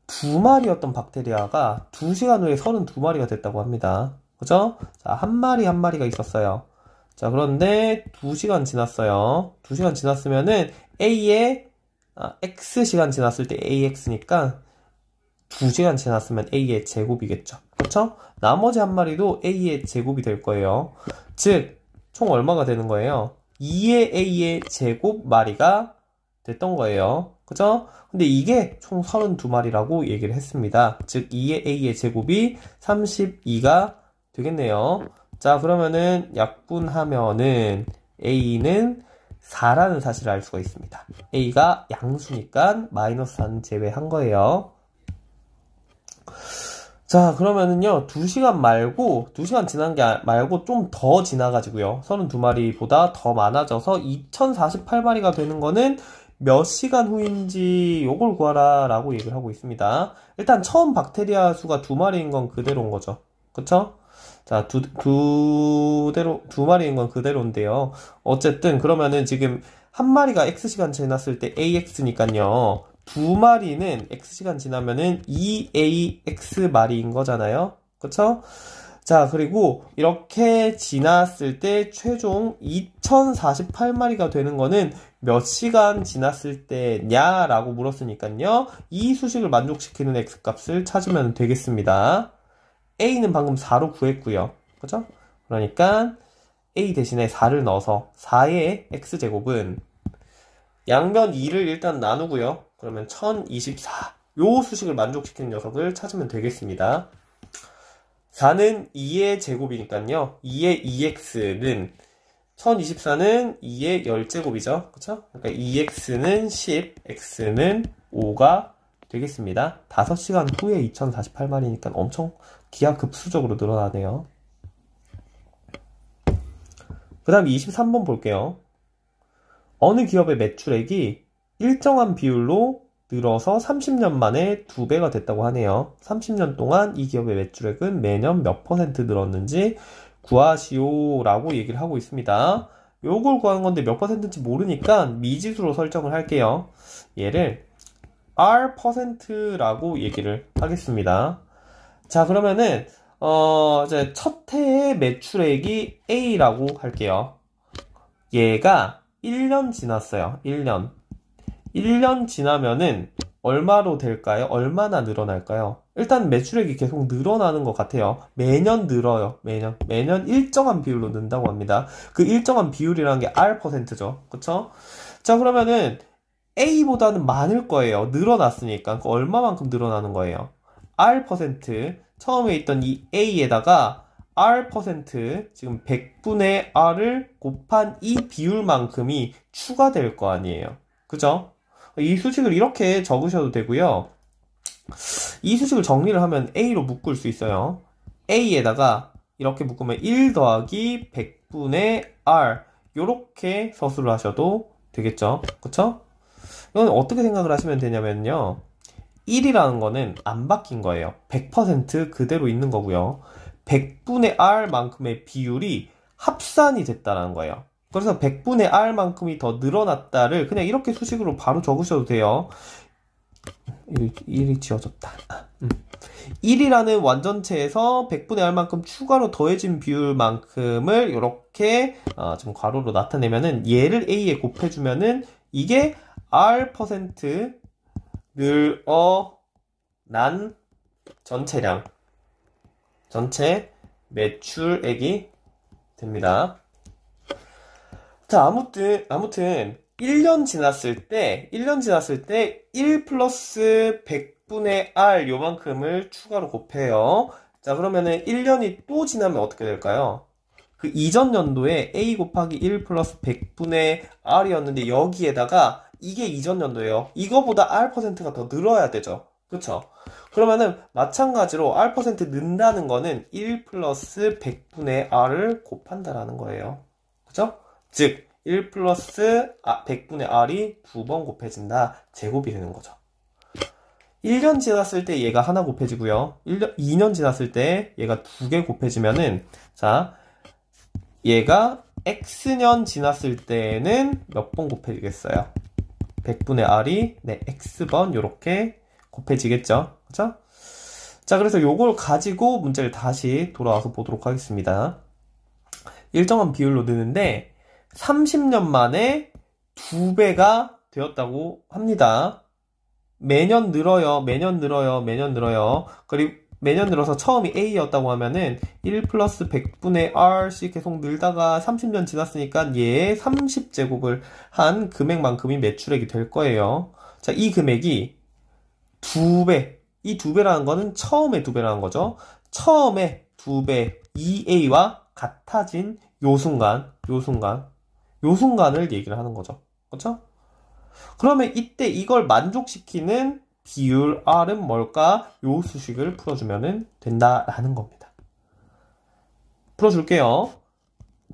2마리였던 박테리아가 2시간 후에 32마리가 됐다고 합니다. 그죠? 자, 한 마리가 있었어요. 자, 그런데 2시간 지났어요. 2시간 지났으면은 A의 X시간 지났을 때 AX니까 2시간 지났으면 A의 제곱이겠죠. 그렇죠? 나머지 한 마리도 A의 제곱이 될 거예요. 즉, 총 얼마가 되는 거예요? 2의 A의 제곱 마리가 됐던 거예요. 그죠? 근데 이게 총 32마리라고 얘기를 했습니다. 즉, 2의 A의 제곱이 32가 되겠네요. 자, 그러면은 약분하면은 A는 4라는 사실을 알 수가 있습니다. A가 양수니까 마이너스 4는 제외한 거예요. 자, 그러면은요, 2시간 말고, 2시간 지난 게 말고 좀 더 지나가지고요. 32마리보다 더 많아져서 2048마리가 되는 거는 몇 시간 후인지 요걸 구하라 라고 얘기를 하고 있습니다. 일단 처음 박테리아 수가 2마리인 건 그대로인 거죠. 그쵸? 자, 두 마리인 건 그대로인데요. 어쨌든 그러면은 지금 한 마리가 x시간 지났을 때 ax니까요. 두 마리는 x시간 지나면은 2ax 마리인 거잖아요. 그쵸? 자, 그리고 이렇게 지났을 때 최종 2048마리가 되는 거는 몇 시간 지났을 때냐? 라고 물었으니까요. 이 수식을 만족시키는 x값을 찾으면 되겠습니다. a는 방금 4로 구했고요. 그죠? 그러니까 a 대신에 4를 넣어서 4의 x제곱은 양변 2를 일단 나누고요. 그러면 1024. 요 수식을 만족시키는 녀석을 찾으면 되겠습니다. 4는 2의 제곱이니까요. 2의 2x는 1024는 2의 10제곱이죠. 그쵸? 그러니까 2x는 10, x는 5가 되겠습니다. 5시간 후에 2048마리니까 엄청 기하급수적으로 늘어나네요. 그 다음 23번 볼게요. 어느 기업의 매출액이 일정한 비율로 늘어서 30년 만에 2배가 됐다고 하네요. 30년 동안 이 기업의 매출액은 매년 몇 % 늘었는지 구하시오 라고 얘기를 하고 있습니다. 요걸 구하는 건데 몇 %인지 모르니까 미지수로 설정을 할게요. 얘를 R%라고 얘기를 하겠습니다. 자, 그러면은 이제 첫 해의 매출액이 A라고 할게요. 얘가 1년 지났어요. 1년 지나면은 얼마로 될까요? 얼마나 늘어날까요? 일단 매출액이 계속 늘어나는 것 같아요. 매년 늘어요. 매년 일정한 비율로 는다고 합니다. 그 일정한 비율이라는 게 R%죠. 그쵸? 자, 그러면은 A보다는 많을 거예요. 늘어났으니까. 그 얼마만큼 늘어나는 거예요? R%. 처음에 있던 이 A에다가 R% 지금 100분의 R을 곱한 이 비율만큼이 추가될 거 아니에요. 그죠? 이 수식을 이렇게 적으셔도 되고요. 이 수식을 정리를 하면 A로 묶을 수 있어요. A에다가 이렇게 묶으면 1 더하기 100분의 R 요렇게 서술을 하셔도 되겠죠. 그쵸? 이건 어떻게 생각을 하시면 되냐면요. 1이라는 거는 안 바뀐 거예요. 100% 그대로 있는 거고요. 100분의 R 만큼의 비율이 합산이 됐다는 거예요. 그래서 100분의 R 만큼이 더 늘어났다를 그냥 이렇게 수식으로 바로 적으셔도 돼요. 1이 지워졌다. 1이라는 완전체에서 100분의 R만큼 추가로 더해진 비율만큼을 이렇게 지금 괄호로 나타내면은 얘를 A에 곱해주면은 이게 R% 늘어난 전체량, 전체 매출액이 됩니다. 자, 아무튼 1년 지났을 때 1 플러스 100분의 R 요만큼을 추가로 곱해요. 자, 그러면은 1년이 또 지나면 어떻게 될까요? 그 이전 연도에 A 곱하기 1 플러스 100분의 R이었는데 여기에다가 이게 이전 연도예요. 이거보다 R%가 더 늘어야 되죠. 그쵸? 그러면은 마찬가지로 R% 는다는 거는 1 플러스 100분의 R을 곱한다라는 거예요. 그죠? 즉 1 플러스 100분의 R이 2번 곱해진다. 제곱이 되는 거죠. 1년 지났을 때 얘가 하나 곱해지고요. 2년 지났을 때 얘가 2개 곱해지면은 자, 얘가 X년 지났을 때는 몇 번 곱해지겠어요? 100분의 R이 네, X번 요렇게 곱해지겠죠. 그쵸? 자, 그래서 요걸 가지고 문제를 다시 돌아와서 보도록 하겠습니다. 일정한 비율로 느는데 30년 만에 2배가 되었다고 합니다. 매년 늘어요. 그리고 매년 늘어서 처음이 A였다고 하면은 1 플러스 100분의 R씩 계속 늘다가 30년 지났으니까 얘의 30제곱을 한 금액만큼이 매출액이 될 거예요. 자, 이 금액이 2배. 이 2배라는 거는 처음에 2배라는 거죠. 처음에 2배 2A와 같아진 요 순간을 얘기를 하는 거죠. 그렇죠? 그러면 이때 이걸 만족시키는 비율 R은 뭘까? 요 수식을 풀어주면 된다라는 겁니다. 풀어줄게요.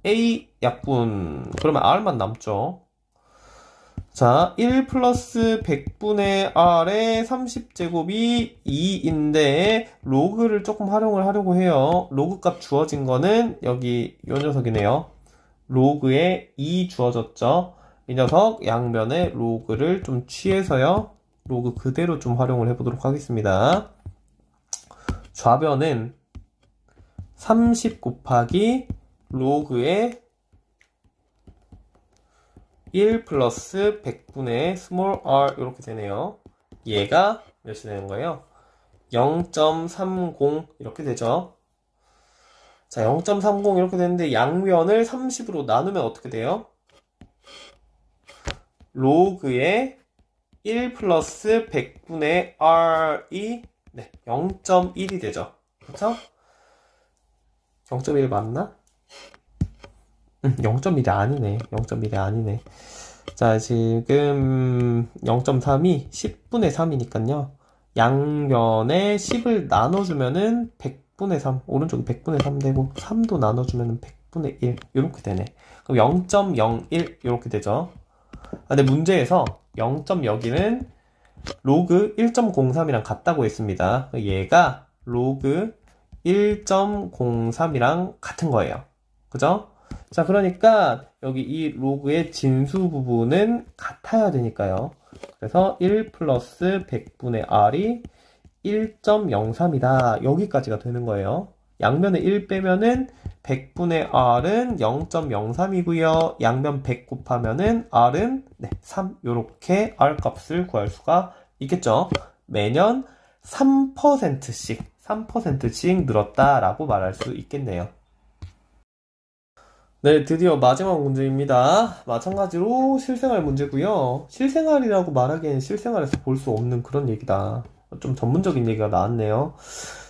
A 약분 그러면 R만 남죠. 자, 1 플러스 100분의 R의 30제곱이 2인데 로그를 조금 활용을 하려고 해요. 로그 값 주어진 거는 여기 요 녀석이네요. 로그에 2 주어졌죠. 이 녀석 양면에 로그를 좀 취해서요. 로그 그대로 좀 활용을 해보도록 하겠습니다. 좌변은 30 곱하기 로그의 1 플러스 100분의 스몰 r 이렇게 되네요. 얘가 몇이 되는 거예요? 0.30 이렇게 되죠. 자, 0.30 이렇게 되는데 양면을 30으로 나누면 어떻게 돼요? 로그의 1 플러스 100분의 r이 0.1이 되죠. 그쵸? 0.1 맞나? 0.1이 아니네. 0.1이 아니네. 자, 지금 0.3이 10분의 3이니까요. 양면에 10을 나눠주면은 100분의 3. 오른쪽이 100분의 3 되고 3도 나눠주면은 100분의 1. 이렇게 되네. 그럼 0.01 이렇게 되죠. 근데 문제에서 0.01은 로그 1.03이랑 같다고 했습니다. 얘가 로그 1.03이랑 같은 거예요. 그죠? 자, 그러니까 여기 이 로그의 진수 부분은 같아야 되니까요. 그래서 1 플러스 100분의 r이 1.03이다. 여기까지가 되는 거예요. 양면에 1 빼면은 100분의 r은 0.03이고요. 양면 100 곱하면은 r은 3. 요렇게 r 값을 구할 수가 있겠죠. 매년 3%씩 늘었다라고 말할 수 있겠네요. 네, 드디어 마지막 문제입니다. 마찬가지로 실생활 문제고요. 실생활이라고 말하기엔 실생활에서 볼 수 없는 그런 얘기다. 좀 전문적인 얘기가 나왔네요.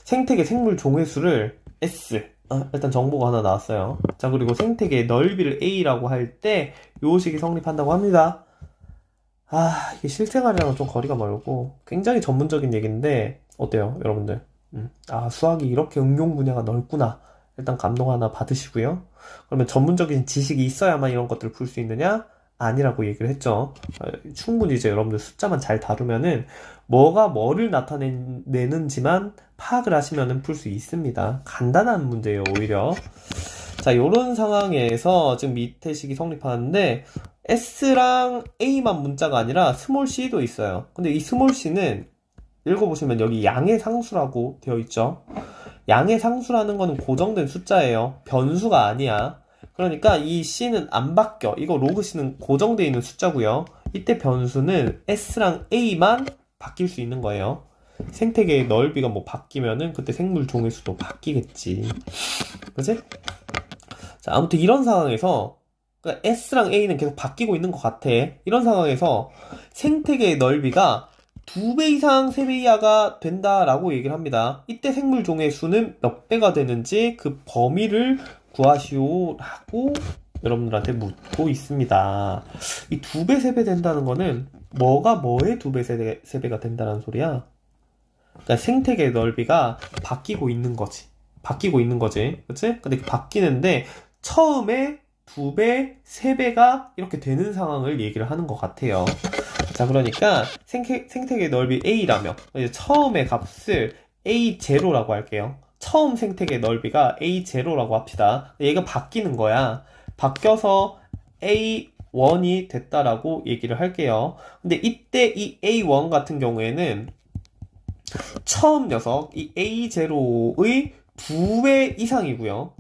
생태계 생물 종의수를 S. 일단 정보가 하나 나왔어요. 자, 그리고 생태계의 넓이를 A라고 할 때 요 식이 성립한다고 합니다. 이게 실생활이랑은 좀 거리가 멀고 굉장히 전문적인 얘기인데 어때요, 여러분들? 수학이 이렇게 응용 분야가 넓구나. 일단 감동 하나 받으시고요. 그러면 전문적인 지식이 있어야만 이런 것들을 풀 수 있느냐? 아니라고 얘기를 했죠. 충분히 이제 여러분들 숫자만 잘 다루면은 뭐가 뭐를 나타내는지만 파악을 하시면은 풀 수 있습니다. 간단한 문제예요, 오히려. 자, 요런 상황에서 지금 밑에 식이 성립하는데 S랑 A만 문자가 아니라 스몰 c도 있어요. 근데 이 스몰 c는 읽어보시면 여기 양의 상수라고 되어 있죠. 양의 상수라는 거는 고정된 숫자예요. 변수가 아니야. 그러니까 이 c는 안 바뀌어. 이거 로그 c는 고정되어 있는 숫자고요. 이때 변수는 s랑 a만 바뀔 수 있는 거예요. 생태계의 넓이가 뭐 바뀌면은 그때 생물 종의 수도 바뀌겠지. 그치? 자, 아무튼 이런 상황에서 그러니까 s랑 a는 계속 바뀌고 있는 것 같아. 이런 상황에서 생태계의 넓이가 2배 이상 3배 이하가 된다라고 얘기를 합니다. 이때 생물 종의 수는 몇 배가 되는지 그 범위를 구하시오라고 여러분들한테 묻고 있습니다. 이 2배, 3배 된다는 거는 뭐가 뭐의 2배, 3배가 된다는 소리야? 그러니까 생태계의 넓이가 바뀌고 있는 거지. 그치? 근데 바뀌는데 처음에 2배, 3배가 이렇게 되는 상황을 얘기를 하는 것 같아요. 자, 그러니까 생태계의 넓이 A라며 이제 처음의 값을 A0라고 할게요. 처음 생태계의 넓이가 A0라고 합시다. 얘가 바뀌는 거야. 바뀌어서 A1이 됐다라고 얘기를 할게요. 근데 이때 이 A1 같은 경우에는 처음 녀석 이 A0의 2배 이상이고요.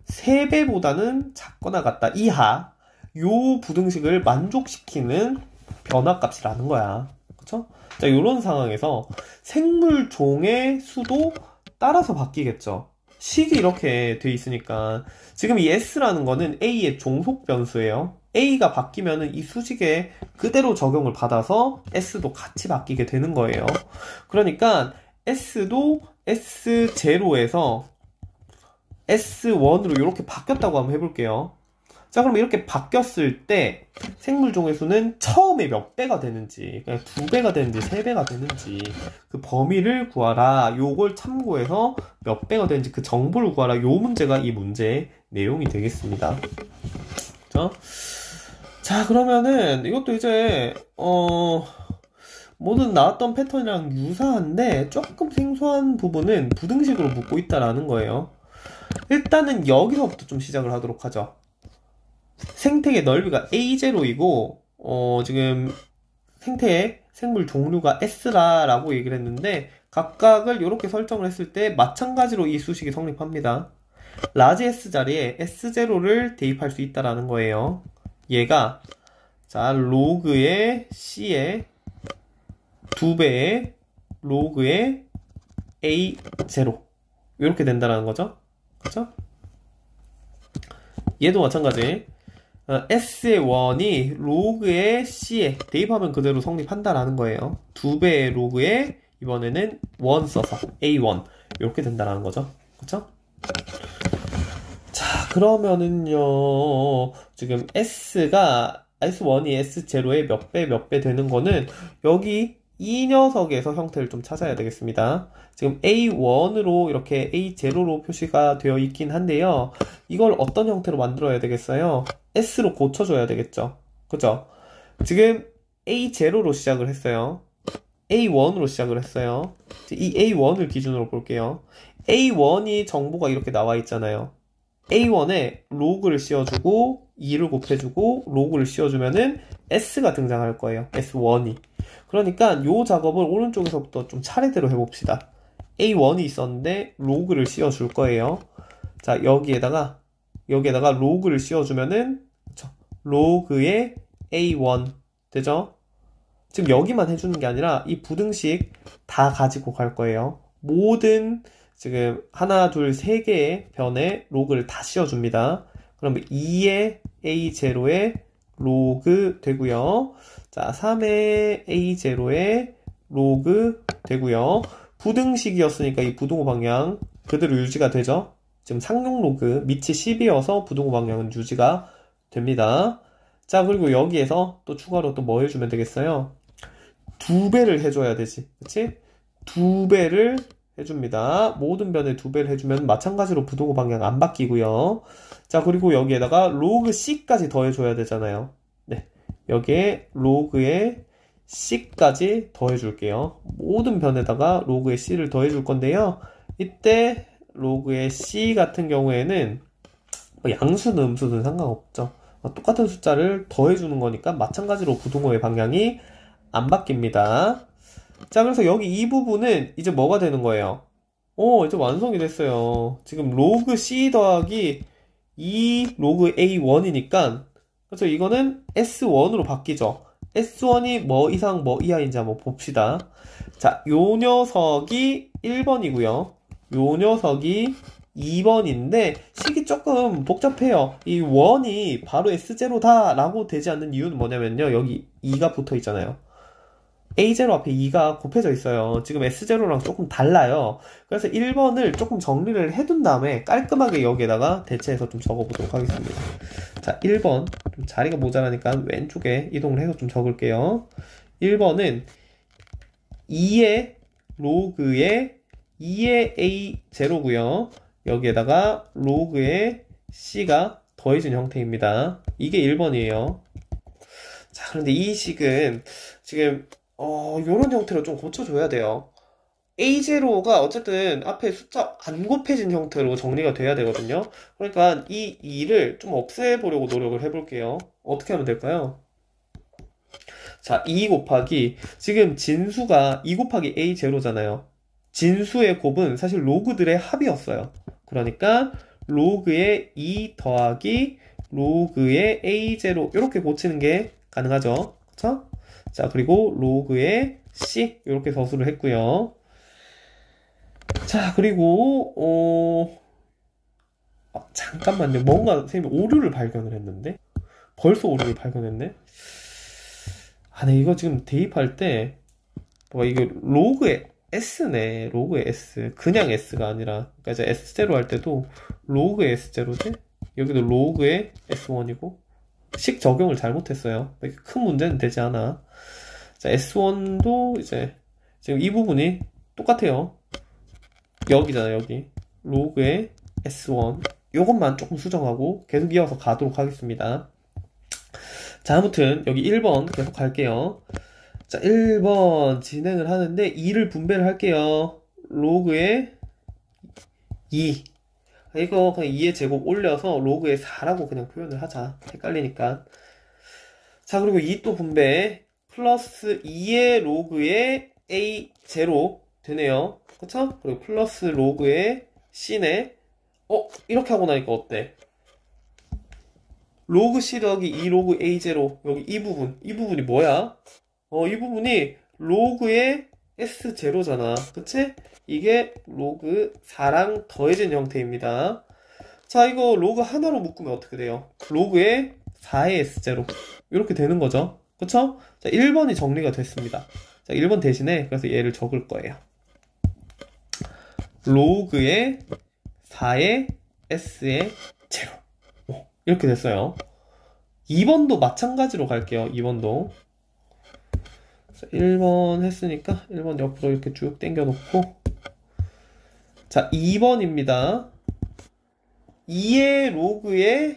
3배보다는 작거나 같다 이하 요 부등식을 만족시키는 변화값이라는 거야. 그쵸? 자, 요런 상황에서 생물 종의 수도 따라서 바뀌겠죠. 식이 이렇게 돼 있으니까 지금 이 S라는 거는 A의 종속 변수예요. A가 바뀌면은 이 수식에 그대로 적용을 받아서 S도 같이 바뀌게 되는 거예요. 그러니까 S도 S0에서 S1으로 이렇게 바뀌었다고 한번 해볼게요. 자, 그럼 이렇게 바뀌었을 때 생물 종의 수는 처음에 몇 배가 되는지, 그냥 2배가 되는지 3배가 되는지 그 범위를 구하라. 요걸 참고해서 몇 배가 되는지 그 정보를 구하라. 요 문제가 이 문제의 내용이 되겠습니다. 그렇죠? 자, 그러면은 이것도 이제 모든 나왔던 패턴이랑 유사한데 조금 생소한 부분은 부등식으로 묻고 있다라는 거예요. 일단은 여기서부터 좀 시작을 하도록 하죠. 생태계 넓이가 A0이고 지금 생태의 생물 종류가 S라라고 얘기를 했는데 각각을 이렇게 설정을 했을 때 마찬가지로 이 수식이 성립합니다. 라지 S 자리에 S0를 대입할 수 있다라는 거예요. 얘가 자 로그의 C의 2배의 로그의 A0 이렇게 된다라는 거죠. 그쵸? 얘도 마찬가지. S의 1이 로그의 C에 대입하면 그대로 성립한다라는 거예요. 2배의 로그에 이번에는 1 써서 A1 이렇게 된다라는 거죠. 그쵸? 자, 그러면은요, 지금 S가 S1이 S0의 몇 배 되는 거는 여기 이 녀석에서 형태를 좀 찾아야 되겠습니다. 지금 A1으로 이렇게 A0로 표시가 되어 있긴 한데요. 이걸 어떤 형태로 만들어야 되겠어요? S로 고쳐줘야 되겠죠. 그죠? 지금 A0로 시작을 했어요. A1으로 시작을 했어요. 이 A1을 기준으로 볼게요. A1이 정보가 이렇게 나와 있잖아요. A1에 로그를 씌워주고 2를 곱해주고 로그를 씌워주면은 S가 등장할 거예요. S1이. 그러니까 요 작업을 오른쪽에서부터 좀 차례대로 해봅시다. A1이 있었는데 로그를 씌워줄 거예요. 자, 여기에다가 로그를 씌워주면은 그쵸? 로그의 A1 되죠? 지금 여기만 해주는 게 아니라 이 부등식 다 가지고 갈 거예요. 모든 지금 하나, 둘, 세 개의 변에 로그를 다 씌워줍니다. 그러면 2의 A0의 로그 되고요. 자, 3의 A0의 로그 되고요. 부등식이었으니까 이 부등호 방향 그대로 유지가 되죠. 지금 상용 로그 밑이 10이어서 부등호 방향은 유지가 됩니다. 자, 그리고 여기에서 또 추가로 또 뭐 해주면 되겠어요? 2배를 해줘야 되지. 그치? 2배를 해줍니다. 모든 변에 2배를 해주면 마찬가지로 부등호 방향 안 바뀌고요. 자, 그리고 여기에다가 로그 C까지 더해줘야 되잖아요. 네. 여기에 로그의 C까지 더해줄게요. 모든 변에다가 로그의 C를 더해줄 건데요. 이때 로그의 C 같은 경우에는 양수든 음수든 상관없죠. 똑같은 숫자를 더해주는 거니까 마찬가지로 부등호의 방향이 안 바뀝니다. 자, 그래서 여기 이 부분은 이제 뭐가 되는 거예요? 이제 완성이 됐어요. 지금 로그 C 더하기 2 로그 A1이니까 그래서 이거는 S1으로 바뀌죠. S1이 뭐 이상 뭐 이하인지 한번 봅시다. 자, 요 녀석이 1번이고요. 요 녀석이 2번인데 식이 조금 복잡해요. 이 1이 바로 S0다 라고 되지 않는 이유는 뭐냐면요. 여기 2가 붙어 있잖아요. A0 앞에 2가 곱해져 있어요. 지금 S0랑 조금 달라요. 그래서 1번을 조금 정리를 해둔 다음에 깔끔하게 여기에다가 대체해서 좀 적어보도록 하겠습니다. 자, 1번. 좀 자리가 모자라니까 왼쪽에 이동을 해서 좀 적을게요. 1번은 2의 로그의 2의 A0고요. 여기에다가 로그의 C가 더해진 형태입니다. 이게 1번이에요. 자, 그런데 이 식은 지금 요런 형태로 좀 고쳐줘야 돼요. A0가 어쨌든 앞에 숫자 안 곱해진 형태로 정리가 돼야 되거든요. 그러니까 이 2를 좀 없애보려고 노력을 해볼게요. 어떻게 하면 될까요? 자, 2 곱하기 지금 진수가 2 곱하기 A0잖아요. 진수의 곱은 사실 로그들의 합이었어요. 그러니까 로그의 2 더하기 로그의 A0 이렇게 고치는 게 가능하죠. 그쵸? 자, 그리고 로그의 C 이렇게 서술을 했고요. 자, 그리고 잠깐만요. 뭔가 선생님이 오류를 발견을 했는데 벌써 오류를 발견했네. 네, 이거 지금 대입할 때 이게 로그의 S네. 로그의 S. 그냥 S가 아니라 그러니까 이제 S0 할 때도 로그의 S0지? 여기도 로그의 S1이고 식 적용을 잘못했어요. 큰 문제는 되지 않아. 자, S1도 이제 지금 이 부분이 똑같아요. 여기잖아요, 여기. 로그의 S1. 요것만 조금 수정하고 계속 이어서 가도록 하겠습니다. 자, 아무튼 여기 1번 계속 갈게요. 자, 1번 진행을 하는데 2를 분배를 할게요. 로그의 2. 이거 그냥 2의 제곱 올려서 로그의 4라고 그냥 표현을 하자. 헷갈리니까. 자, 그리고 이 또 분배 플러스 2의 로그의 A0 되네요. 그쵸? 그리고 플러스 로그의 C네. 이렇게 하고 나니까 어때? 로그 C 더하기 2 로그 A0 여기 이 부분이 뭐야? 이 부분이 로그의 S0잖아. 그치? 이게 로그 4랑 더해진 형태입니다. 자, 이거 로그 하나로 묶으면 어떻게 돼요? 로그의 4의 S0 이렇게 되는 거죠. 그쵸? 자, 1번이 정리가 됐습니다. 자, 1번 대신에 그래서 얘를 적을 거예요. 로그의 4의 S의 제로. 이렇게 됐어요. 2번도 마찬가지로 갈게요. 2번도. 1번 했으니까 1번 옆으로 이렇게 쭉 당겨 놓고, 자, 2번입니다. 2의 로그의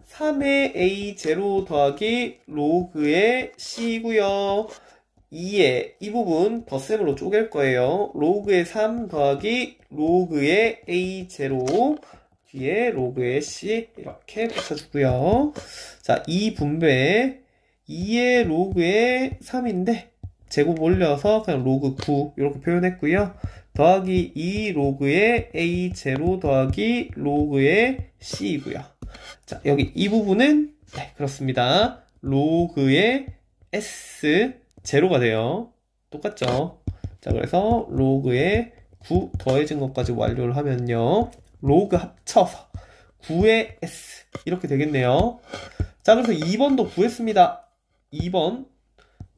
3의 A0 더하기 로그의 C고요. 2의 이 부분 덧셈으로 쪼갤 거예요. 로그의 3 더하기 로그의 A0 뒤에 로그의 C 이렇게 붙여주고요. 자, 이 분배 2의 로그의 3인데 제곱 올려서 그냥 로그 9 이렇게 표현했고요. 더하기 2 로그의 A0 더하기 로그의 C이고요. 자, 여기 이 부분은 네, 그렇습니다. 로그의 S 제로가 돼요. 똑같죠? 자, 그래서 로그의 9 더해진 것까지 완료를 하면요. 로그 합쳐서 9의 S 이렇게 되겠네요. 자, 그래서 2번도 구했습니다. 2번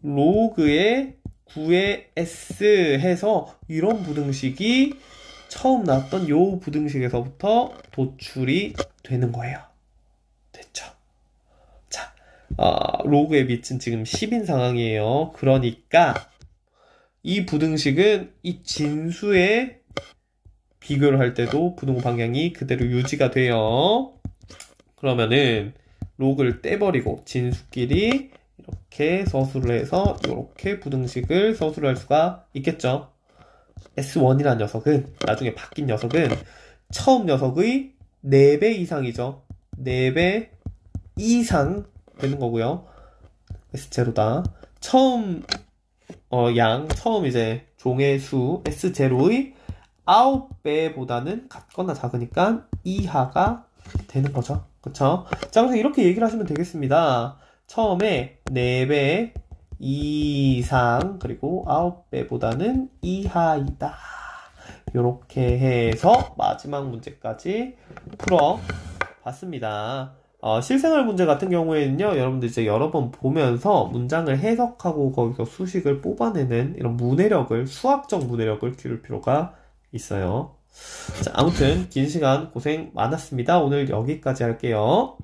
로그의 9의 S 해서 이런 부등식이 처음 나왔던 요 부등식에서부터 도출이 되는 거예요. 됐죠? 자, 로그의 밑은 지금 10인 상황이에요. 그러니까 이 부등식은 이 진수의 비교를 할 때도 부등호 방향이 그대로 유지가 돼요. 그러면은 로그를 떼버리고 진수끼리 이렇게 서술을 해서 이렇게 부등식을 서술할 수가 있겠죠. S1이라는 녀석은, 나중에 바뀐 녀석은 처음 녀석의 4배 이상이죠. 4배 이상 되는 거고요. S0다. 처음 처음 이제 종의 수 S0의 9배보다는 같거나 작으니까 이하가 되는 거죠. 그쵸? 자, 그래서 이렇게 얘기를 하시면 되겠습니다. 처음에 4배 이상 그리고 9배보다는 이하이다. 이렇게 해서 마지막 문제까지 풀어봤습니다. 실생활 문제 같은 경우에는요, 여러분들 이제 여러 번 보면서 문장을 해석하고 거기서 수식을 뽑아내는 이런 문해력을, 수학적 문해력을 기를 필요가 있어요. 자, 아무튼 긴 시간 고생 많았습니다. 오늘 여기까지 할게요.